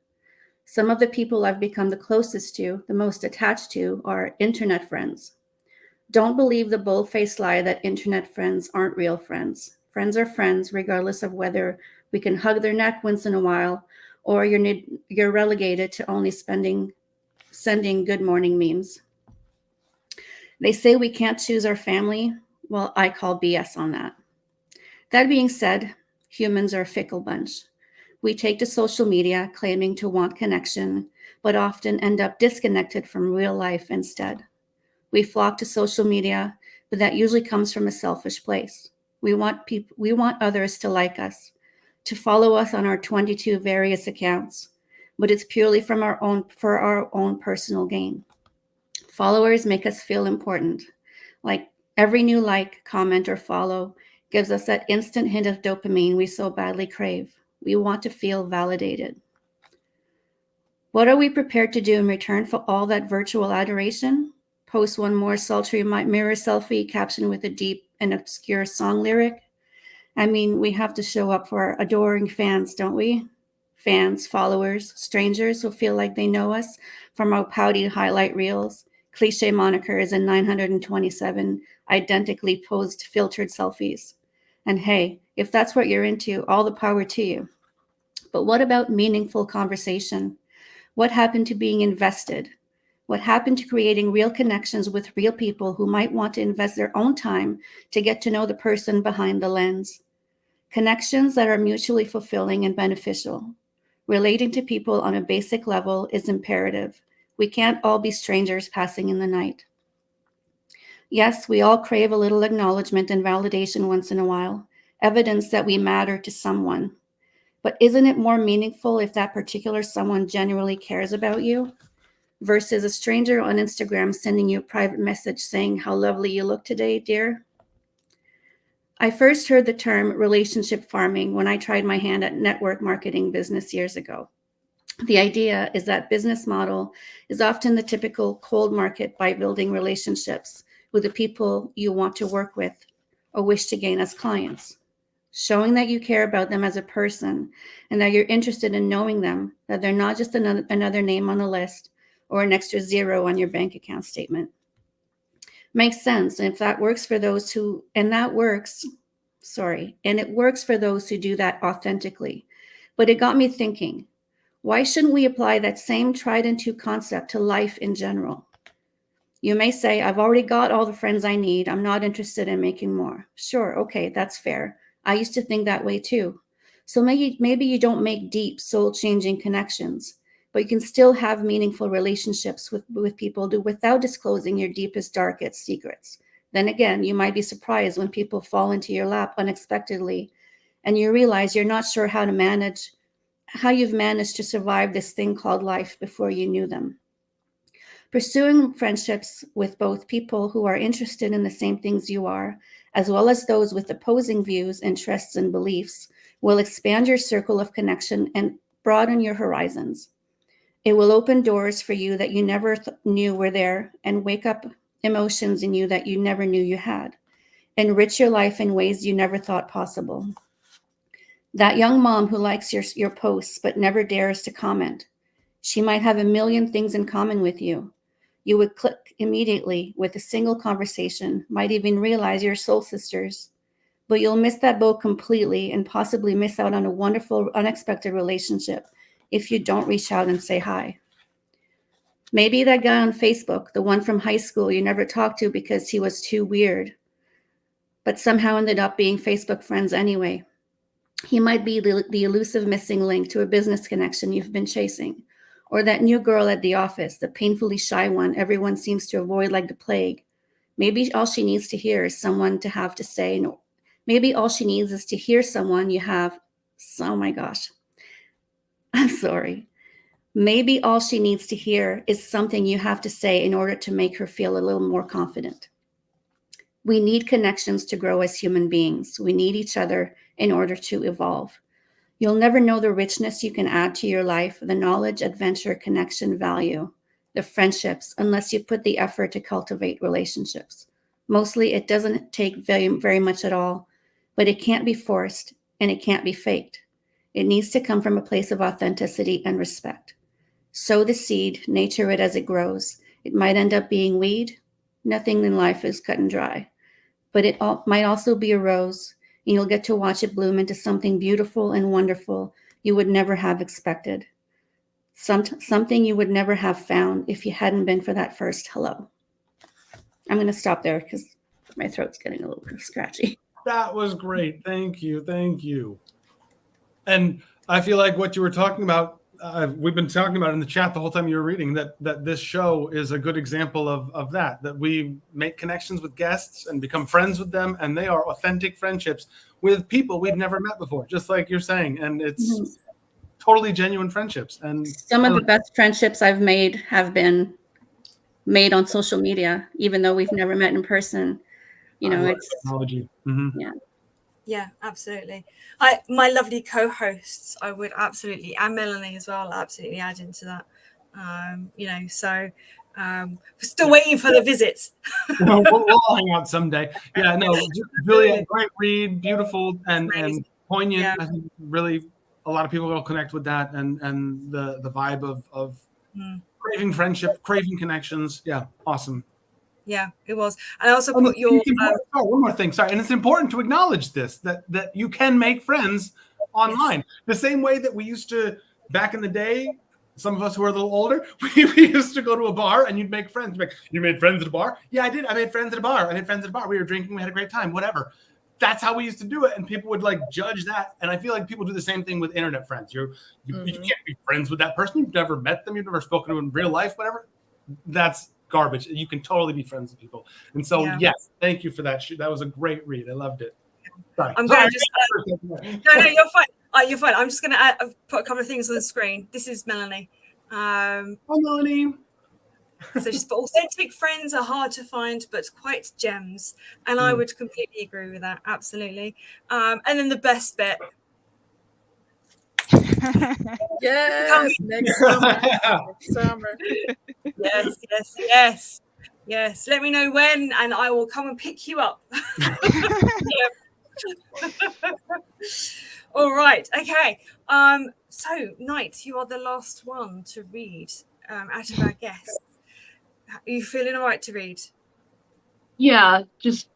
Some of the people I've become the closest to, the most attached to, are internet friends. Don't believe the bold-faced lie that internet friends aren't real friends. Friends are friends, regardless of whether we can hug their neck once in a while, or you're relegated to only sending good morning memes. They say we can't choose our family. Well, I call BS on that. That being said, humans are a fickle bunch. We take to social media claiming to want connection, but often end up disconnected from real life instead. We flock to social media, but that usually comes from a selfish place. We want others to like us, to follow us on our 22 various accounts, but it's purely for our own personal gain. Followers make us feel important. Like every new like, comment, or follow gives us that instant hint of dopamine we so badly crave. We want to feel validated. What are we prepared to do in return for all that virtual adoration? Post one more sultry mirror selfie captioned with a deep and obscure song lyric? I mean, we have to show up for our adoring fans, don't we? Fans, followers, strangers who feel like they know us from our pouty highlight reels, cliche monikers, and 927 identically posed filtered selfies. And hey, if that's what you're into, all the power to you. But what about meaningful conversation? What happened to being invested? What happened to creating real connections with real people who might want to invest their own time to get to know the person behind the lens? Connections that are mutually fulfilling and beneficial. Relating to people on a basic level is imperative. We can't all be strangers passing in the night. Yes, we all crave a little acknowledgement and validation once in a while, evidence that we matter to someone. But isn't it more meaningful if that particular someone genuinely cares about you versus a stranger on Instagram sending you a private message saying how lovely you look today, dear? I first heard the term relationship farming when I tried my hand at network marketing business years ago. The idea is that business model is often the typical cold market by building relationships with the people you want to work with or wish to gain as clients, showing that you care about them as a person and that you're interested in knowing them, that they're not just another name on the list or an extra zero on your bank account statement. Makes sense. And if that works for those who, and it works for those who do that authentically. But it got me thinking, why shouldn't we apply that same tried and true concept to life in general? You may say, I've already got all the friends I need. I'm not interested in making more. Sure, okay, that's fair. I used to think that way too. So maybe you don't make deep, soul-changing connections, but you can still have meaningful relationships with people without disclosing your deepest, darkest secrets. Then again, you might be surprised when people fall into your lap unexpectedly and you realize you're not sure how you've managed to survive this thing called life before you knew them. Pursuing friendships with both people who are interested in the same things you are, as well as those with opposing views, interests, and beliefs, will expand your circle of connection and broaden your horizons. It will open doors for you that you never knew were there and wake up emotions in you that you never knew you had. Enrich your life in ways you never thought possible. That young mom who likes your posts but never dares to comment. She might have a million things in common with you. You would click immediately with a single conversation, might even realize you're soul sisters, but you'll miss that boat completely and possibly miss out on a wonderful, unexpected relationship if you don't reach out and say hi. Maybe that guy on Facebook, the one from high school you never talked to because he was too weird, but somehow ended up being Facebook friends anyway. He might be the elusive missing link to a business connection you've been chasing, or that new girl at the office, the painfully shy one everyone seems to avoid like the plague. Maybe all she needs to hear is someone to have to say, no. Maybe all she needs is to hear someone you have. Oh my gosh. I'm sorry. Maybe all she needs to hear is something you have to say in order to make her feel a little more confident. We need connections to grow as human beings. We need each other in order to evolve. You'll never know the richness you can add to your life, the knowledge, adventure, connection, value, the friendships, unless you put the effort to cultivate relationships. Mostly, it doesn't take very much at all, but it can't be forced and it can't be faked. It needs to come from a place of authenticity and respect. Sow the seed, nature it as it grows. It might end up being weed. Nothing in life is cut and dry, but it might also be a rose, and you'll get to watch it bloom into something beautiful and wonderful you would never have expected. Something you would never have found if you hadn't been for that first hello. I'm going to stop there because my throat's getting a little scratchy. That was great. Thank you. Thank you. And I feel like what you were talking about, we've been talking about in the chat the whole time you were reading, that this show is a good example of that we make connections with guests and become friends with them, and they are authentic friendships with people we've never met before, just like you're saying, and it's totally genuine friendships. And some of the best friendships I've made have been made on social media, even though we've never met in person. You know, it's technology. Yeah, absolutely. My lovely co-hosts, I would absolutely, and Melanie as well, absolutely add into that. We're still waiting for the visits. we'll hang out someday. Yeah, no, Julia, great read, beautiful and poignant. Yeah. I think really a lot of people will connect with that and the vibe of craving friendship, craving connections. Yeah, awesome. Yeah, it was. And I also put your one more thing. Sorry. And it's important to acknowledge this, that you can make friends online. Yes. The same way that we used to back in the day, some of us who are a little older, we used to go to a bar and you'd make friends. You made friends at a bar? Yeah, I did. I made friends at a bar. We were drinking, we had a great time, whatever. That's how we used to do it. And people would like judge that. And I feel like people do the same thing with internet friends. You can't be friends with that person. You've never met them. You've never spoken to them in real life, whatever. That's garbage. You can totally be friends with people. And so, yes, thank you for that. That was a great read. I loved it. Sorry. I'm going to just no, you're fine. You're fine. I'm just going to put a couple of things on the screen. This is Melanie. Hi, Melanie. So just authentic friends are hard to find, but quite gems. And I would completely agree with that. Absolutely. And then the best bit. Yes, next summer. Next summer. Yes. Let me know when, and I will come and pick you up. All right. Okay. So, Knight, you are the last one to read out of our guests. Are you feeling all right to read? Yeah, just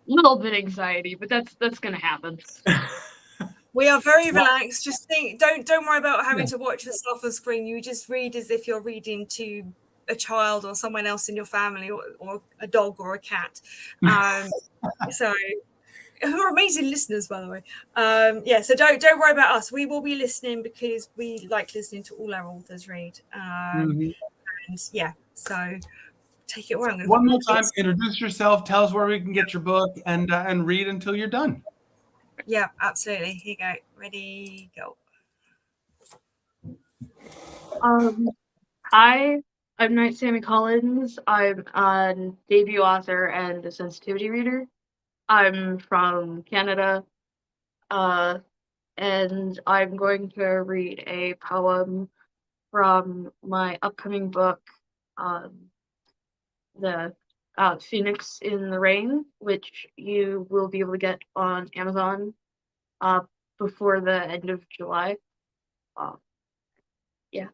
a little bit anxiety, but that's gonna happen. We are very relaxed. Just don't worry about having to watch this off the screen. You just read as if you're reading to a child or someone else in your family, or a dog or a cat. So, who are amazing listeners, by the way. So don't worry about us. We will be listening because we like listening to all our authors read. And so take it away. One more time, introduce yourself, tell us where we can get your book, and read until you're done. Yeah, absolutely. Here you go. Ready, go. Hi, I'm Knight Sammy Collins. I'm a debut author and a sensitivity reader. I'm from Canada, and I'm going to read a poem from my upcoming book, the Phoenix in the Rain, which you will be able to get on Amazon before the end of July. Yeah.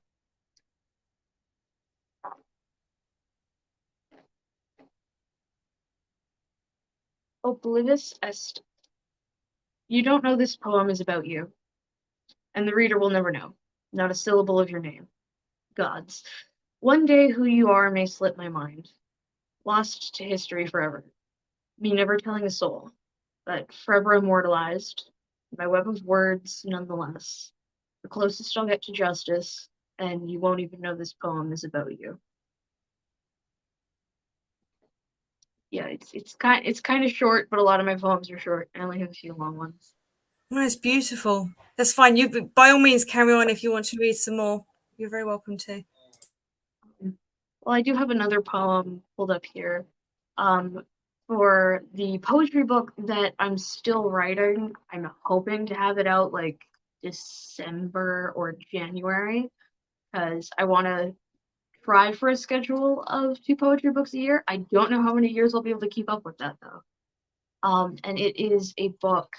Oblivious est. You don't know this poem is about you, and the reader will never know, not a syllable of your name. Gods, one day who you are may slip my mind, lost to history forever, me never telling a soul, but forever immortalized, my web of words nonetheless, the closest I'll get to justice, and you won't even know this poem is about you. Yeah, it's kind of short, but a lot of my poems are short. I only have a few long ones. Oh, it's beautiful. That's fine. You, by all means, carry on if you want to read some more. You're very welcome to. Well, I do have another poem pulled up here. For the poetry book that I'm still writing, I'm hoping to have it out like December or January, because I want to try for a schedule of 2 poetry books a year. I don't know how many years I'll be able to keep up with that though. And it is a book.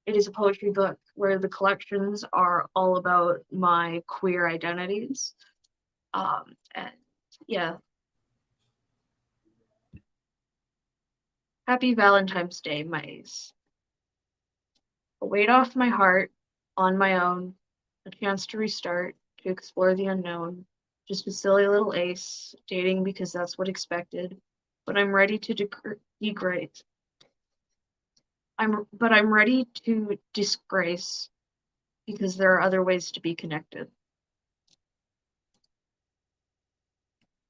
It is a poetry book where the collections are all about my queer identities. And yeah. Happy Valentine's Day, my ace. A weight off my heart, on my own, a chance to restart, to explore the unknown. Just a silly little ace, dating because that's what expected. But I'm ready to degrade. I'm ready to disgrace because there are other ways to be connected.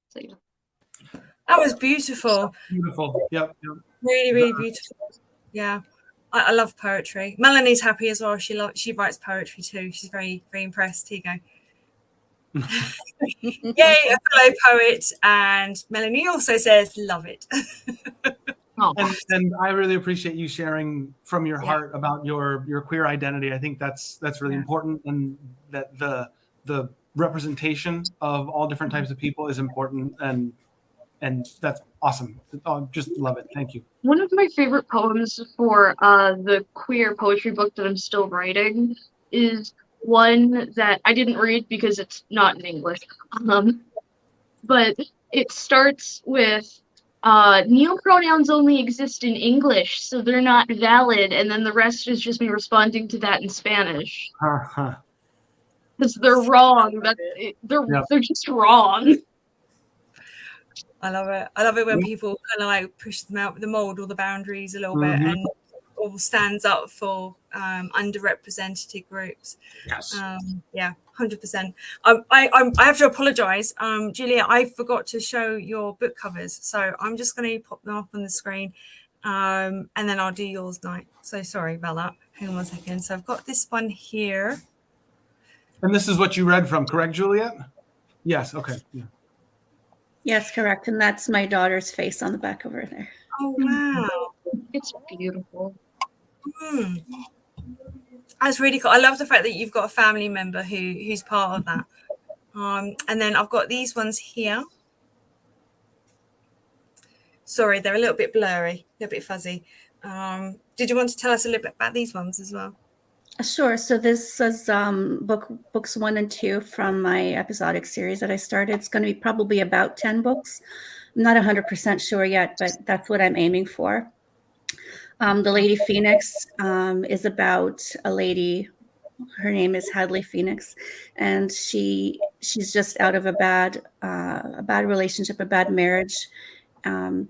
So yeah. That was beautiful. Beautiful. Yep. Really, really beautiful. Yeah. I love poetry. Melanie's happy as well. She writes poetry too. She's very, very impressed. Here you go. Yay, a fellow poet. And Melanie also says, love it. And I really appreciate you sharing from your heart about your queer identity. I think that's really important, and that the representation of all different types of people is important, and that's awesome. Just love it. Thank you. One of my favorite poems for the queer poetry book that I'm still writing is one that I didn't read because it's not in English. But it starts with neopronouns only exist in English, so they're not valid, and then the rest is just me responding to that in Spanish. Because they're wrong. They're just wrong. I love it. I love it when people kind of like push them out the mold or the boundaries a little bit, and all stands up for underrepresented groups. Yes. 100%. I have to apologize, Julia. I forgot to show your book covers, so I'm just going to pop them up on the screen, and then I'll do yours, Knight. So sorry about that. Hang on one second. So I've got this one here. And this is what you read from, correct, Juliet? Yes. Okay. Yeah. Yes, correct. And that's my daughter's face on the back over there. Oh, wow. It's beautiful. That's really cool. I love the fact that you've got a family member who's part of that. And then I've got these ones here. Sorry, they're a little bit blurry, a little bit fuzzy. Did you want to tell us a little bit about these ones as well? Sure. So this is books 1 and 2 from my episodic series that I started. It's going to be probably about 10 books. I'm not 100% sure yet, but that's what I'm aiming for. The Lady Phoenix is about a lady. Her name is Hadley Phoenix, and she's just out of a bad relationship, a bad marriage, and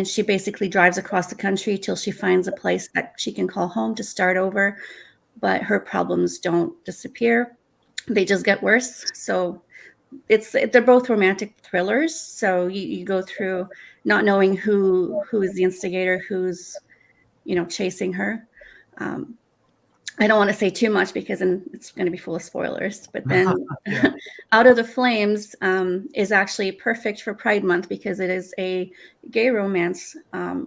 she basically drives across the country till she finds a place that she can call home to start over. But her problems don't disappear; they just get worse. So they're both romantic thrillers. So you go through not knowing who is the instigator, who's chasing her. I don't want to say too much because then it's going to be full of spoilers. But then Out of the Flames is actually perfect for Pride Month because it is a gay romance,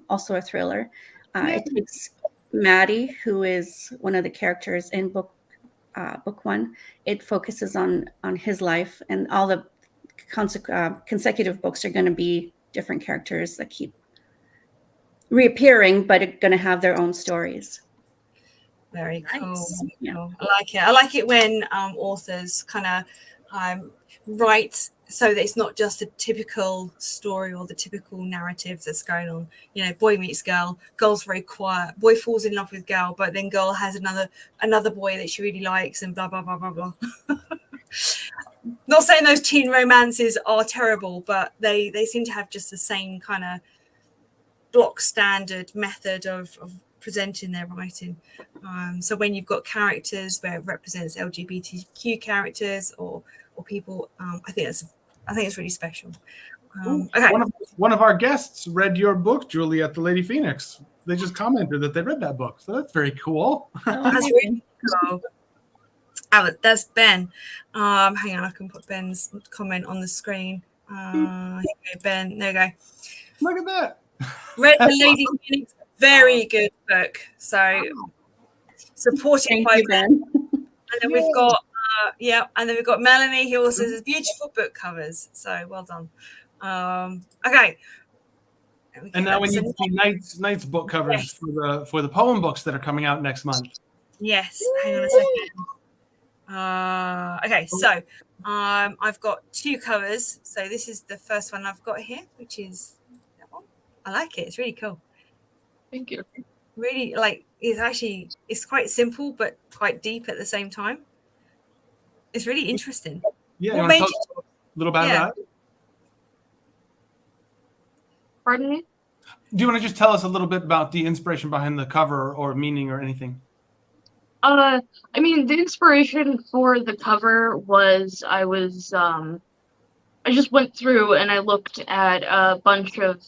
also a thriller. It takes Maddie, who is one of the characters in book 1. It focuses on his life, and all the consecutive books are going to be different characters that keep reappearing, but are going to have their own stories. Very cool. Nice. Yeah. Cool. I like it. I like it when authors kind of write so that it's not just the typical story or the typical narrative that's going on. Boy meets girl, girl's very quiet, boy falls in love with girl, but then girl has another boy that she really likes, and blah blah blah blah blah. Not saying those teen romances are terrible, but they seem to have just the same kind of block standard method of presenting their writing. So when you've got characters where it represents LGBTQ characters or people, I think it's really special. Okay. One of our guests read your book, Julie, at the Lady Phoenix. They just commented that they read that book, so that's very cool. That's really cool. That's Ben. Hang on, I can put Ben's comment on the screen. Here you go, Ben. There you go. Look at that. Read the Lady Phoenix. Very good book. So supported by Ben. And then we've got and then we've got Melanie, who also says beautiful book covers. So well done. Okay. And now we need to see Night's book covers for the poem books that are coming out next month. Yes. Hang on a second. Okay, so I've got 2 covers. So this is the first one I've got here, which is that one. I like it. It's really cool. Thank you. Really, it's quite simple but quite deep at the same time. It's really interesting. Yeah, what made you a little about that? Pardon me? Do you want to just tell us a little bit about the inspiration behind the cover or meaning or anything? I mean, the inspiration for the cover was I just went through and I looked at a bunch of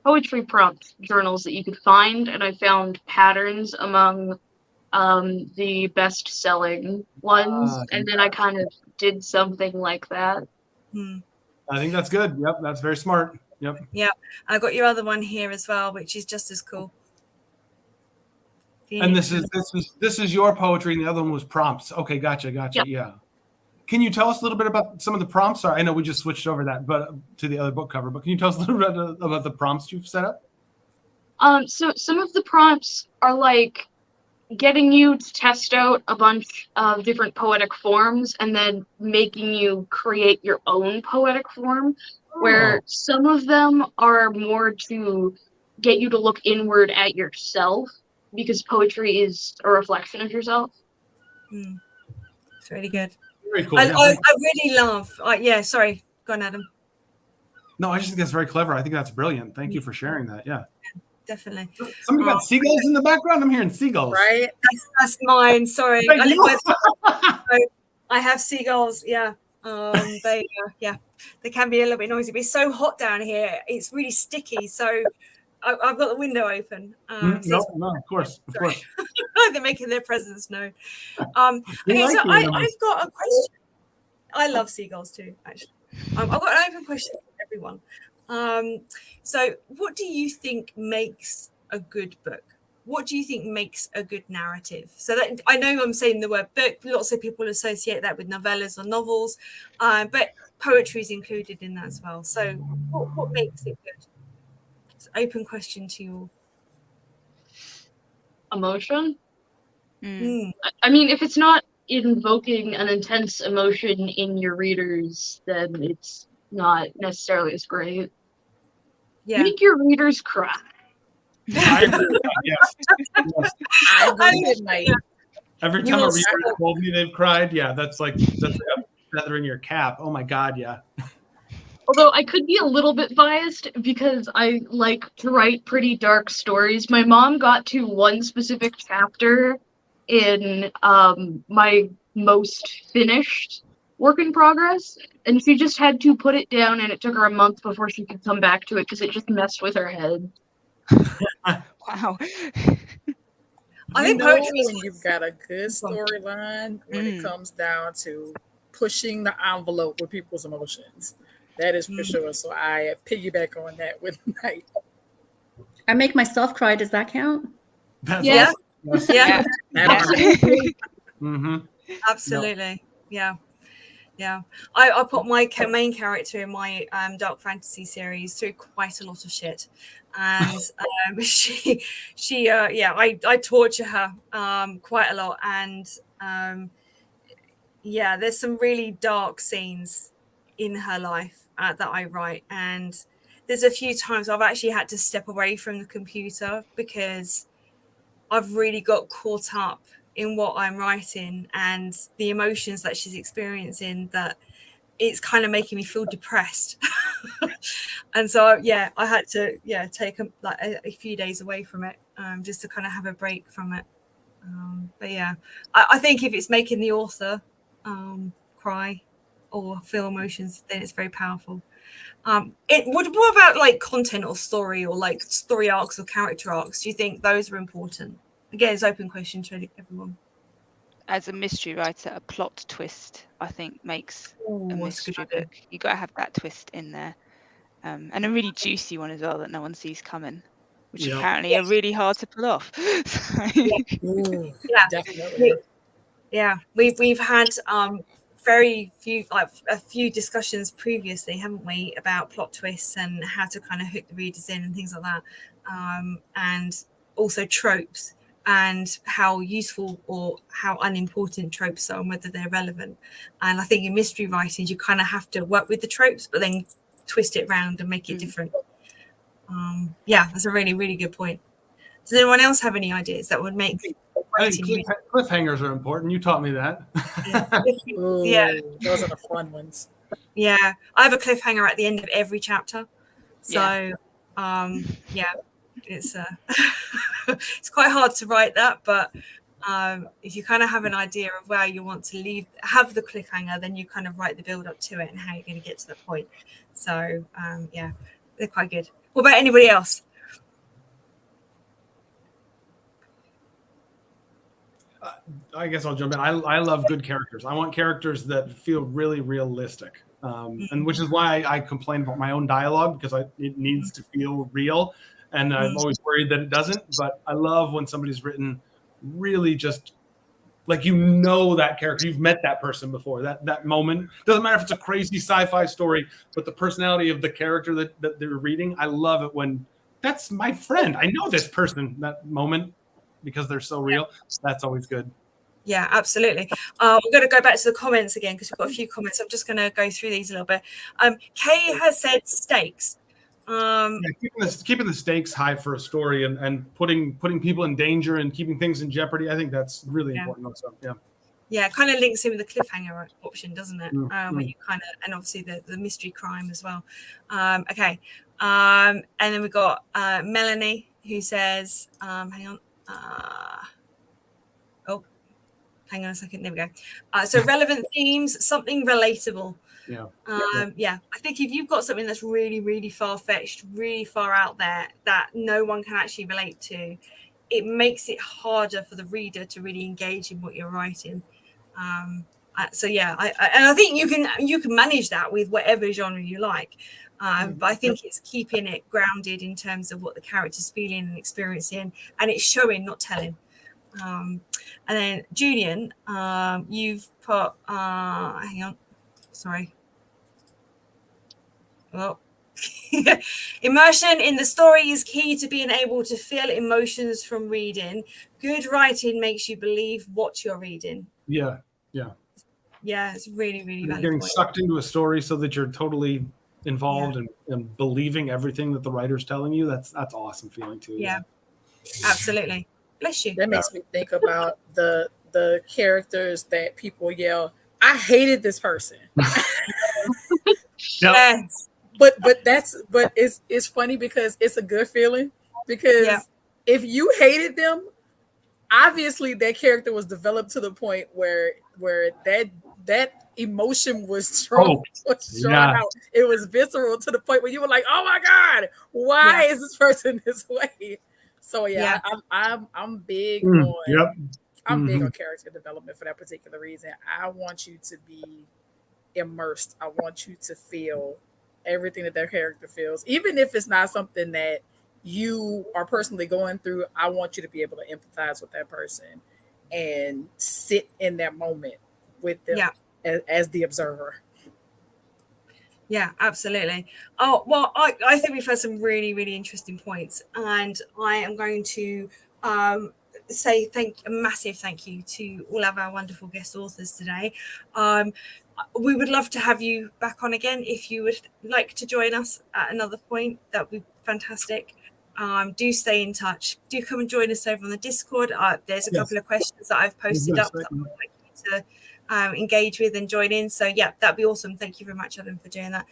poetry prompt journals that you could find, and I found patterns among the best-selling ones, and then I kind of did something like that. I think that's good. Yep, that's very smart. Yep. Yeah, I got your other one here as well, which is just as cool. And this is your poetry, and the other one was prompts. Okay, gotcha. Yep. Yeah. Can you tell us a little bit about some of the prompts? Sorry, I know we just switched over that, but to the other book cover. But can you tell us a little bit about the prompts you've set up? So some of the prompts are like getting you to test out a bunch of different poetic forms and then making you create your own poetic form, where some of them are more to get you to look inward at yourself, because poetry is a reflection of yourself. It's really good. Very cool. I really love. Sorry, go on, Adam. No, I just think that's very clever. I think that's brilliant. Thank you for sharing that. Yeah, definitely. Somebody got seagulls in the background. I'm hearing seagulls. Right, that's mine. Sorry, I have seagulls. Yeah, they can be a little bit noisy, but it's so hot down here. It's really sticky, so I've got the window open. No, of course. They're making their presence known. Okay, so I've got a question. I love seagulls too, actually. I've got an open question for everyone. So what do you think makes a good book? what do you think makes a good narrative? So that I know I'm saying the word book, lots of people associate that with novellas or novels, but poetry is included in that as well. So what makes it good? It's an open question to you all. Emotion. Mm. I mean, if it's not invoking an intense emotion in your readers, then it's not necessarily as great. Yeah. Make your readers cry. I agree with that, yes. I agree with Mike. Every time a reader told me they've cried, that's like a feather in your cap. Oh my God, yeah. Although I could be a little bit biased because I like to write pretty dark stories. My mom got to one specific chapter in my most finished work in progress, and she just had to put it down, and it took her a month before she could come back to it because it just messed with her head. Wow. I think know poetry when you've got a good storyline when it comes down to pushing the envelope with people's emotions. That is for sure. So I piggyback on that with Mike. I make myself cry. Does that count? Yes. Yeah. Mm-hmm. Absolutely. Yeah. Yeah. I put my main character in my dark fantasy series through quite a lot of shit. And I torture her quite a lot. And there's some really dark scenes in her life that I write. And there's a few times I've actually had to step away from the computer because I've really got caught up in what I'm writing and the emotions that she's experiencing, that it's kind of making me feel depressed. And so I had to take a few days away from it, just to kind of have a break from it. But I think if it's making the author cry or feel emotions, then it's very powerful. What about like content or story, or like story arcs or character arcs? Do you think those are important? Again, it's an open question to everyone. As a mystery writer, a plot twist, I think, makes a mystery book. You got to have that twist in there, and a really juicy one as well that no one sees coming, which apparently are really hard to pull off. Definitely. Yeah, we've had very few, like a few discussions previously, haven't we, about plot twists and how to kind of hook the readers in and things like that, and also tropes and how useful or how unimportant tropes are and whether they're relevant. And I think in mystery writing you kind of have to work with the tropes but then twist it around and make it different. That's a really, really good point. Does anyone else have any ideas that would make cliffhangers are important? You taught me that. Those are the fun ones. I have a cliffhanger at the end of every chapter, so it's it's quite hard to write that, but if you kind of have an idea of where you want to have the cliffhanger, then you kind of write the build up to it and how you're going to get to that point. So they're quite good. What about anybody else? I guess I'll jump in. I love good characters. I want characters that feel really realistic, and which is why I complain about my own dialogue, because it needs to feel real, and I'm always worried that it doesn't. But I love when somebody's written really just like that character. You've met that person before. That moment doesn't matter if it's a crazy sci-fi story, but the personality of the character that they're reading. I love it when that's my friend. I know this person. That moment, because they're so real. That's always good. Yeah, absolutely. We're going to go back to the comments again because we've got a few comments. I'm just going to go through these a little bit. Kay has said stakes. Keeping the stakes high for a story and putting people in danger and keeping things in jeopardy. I think that's really important also. Yeah, it kind of links in with the cliffhanger option, doesn't it? Where you kind of, and obviously the mystery crime as well. Okay. And then we've got Melanie who says, hang on. Hang on a second. There we go. So relevant themes, something relatable. I think if you've got something that's really, really far-fetched, really far out there that no one can actually relate to, it makes it harder for the reader to really engage in what you're writing. I think you can manage that with whatever genre you like. But I think it's keeping it grounded in terms of what the character's feeling and experiencing, and it's showing, not telling. And then Julian, you've put hang on, sorry. Well, immersion in the story is key to being able to feel emotions from reading. Good writing makes you believe what you're reading. Yeah. It's really, really You're valid getting point. sucked into a story so that you're totally involved and believing everything that the writer's telling you. That's awesome feeling too. Yeah, absolutely. Bless you. That makes me think about the characters that people yell, I hated this person. Yes. But it's funny because it's a good feeling, because if you hated them, obviously that character was developed to the point where that emotion was drawn out. It was visceral to the point where you were like, oh my God, why is this person this way? So I'm big on I'm big on character development for that particular reason. I want you to be immersed. I want you to feel everything that their character feels, even if it's not something that you are personally going through. I want you to be able to empathize with that person and sit in that moment with them as the observer. Yeah, absolutely. Oh, well, I think we've had some really, really interesting points, and I am going to say a massive thank you to all of our wonderful guest authors today. We would love to have you back on again. If you would like to join us at another point, that would be fantastic. Do stay in touch. Do come and join us over on the Discord. There's a couple of questions that I've posted up that I would like you to engage with and join in. So that'd be awesome. Thank you very much, Adam, for doing that.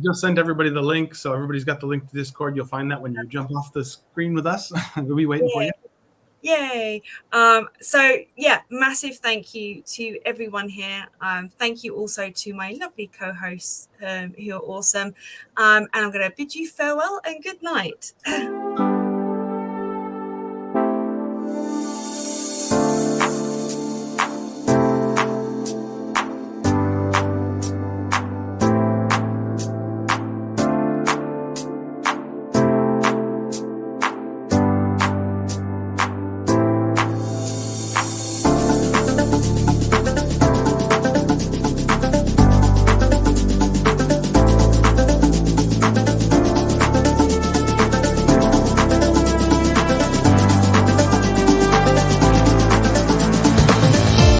Just send everybody the link, so everybody's got the link to Discord. You'll find that when you jump off the screen with us. We'll be waiting for you. Yay. Massive thank you to everyone here. Thank you also to my lovely co-hosts who are awesome. And I'm going to bid you farewell and good night.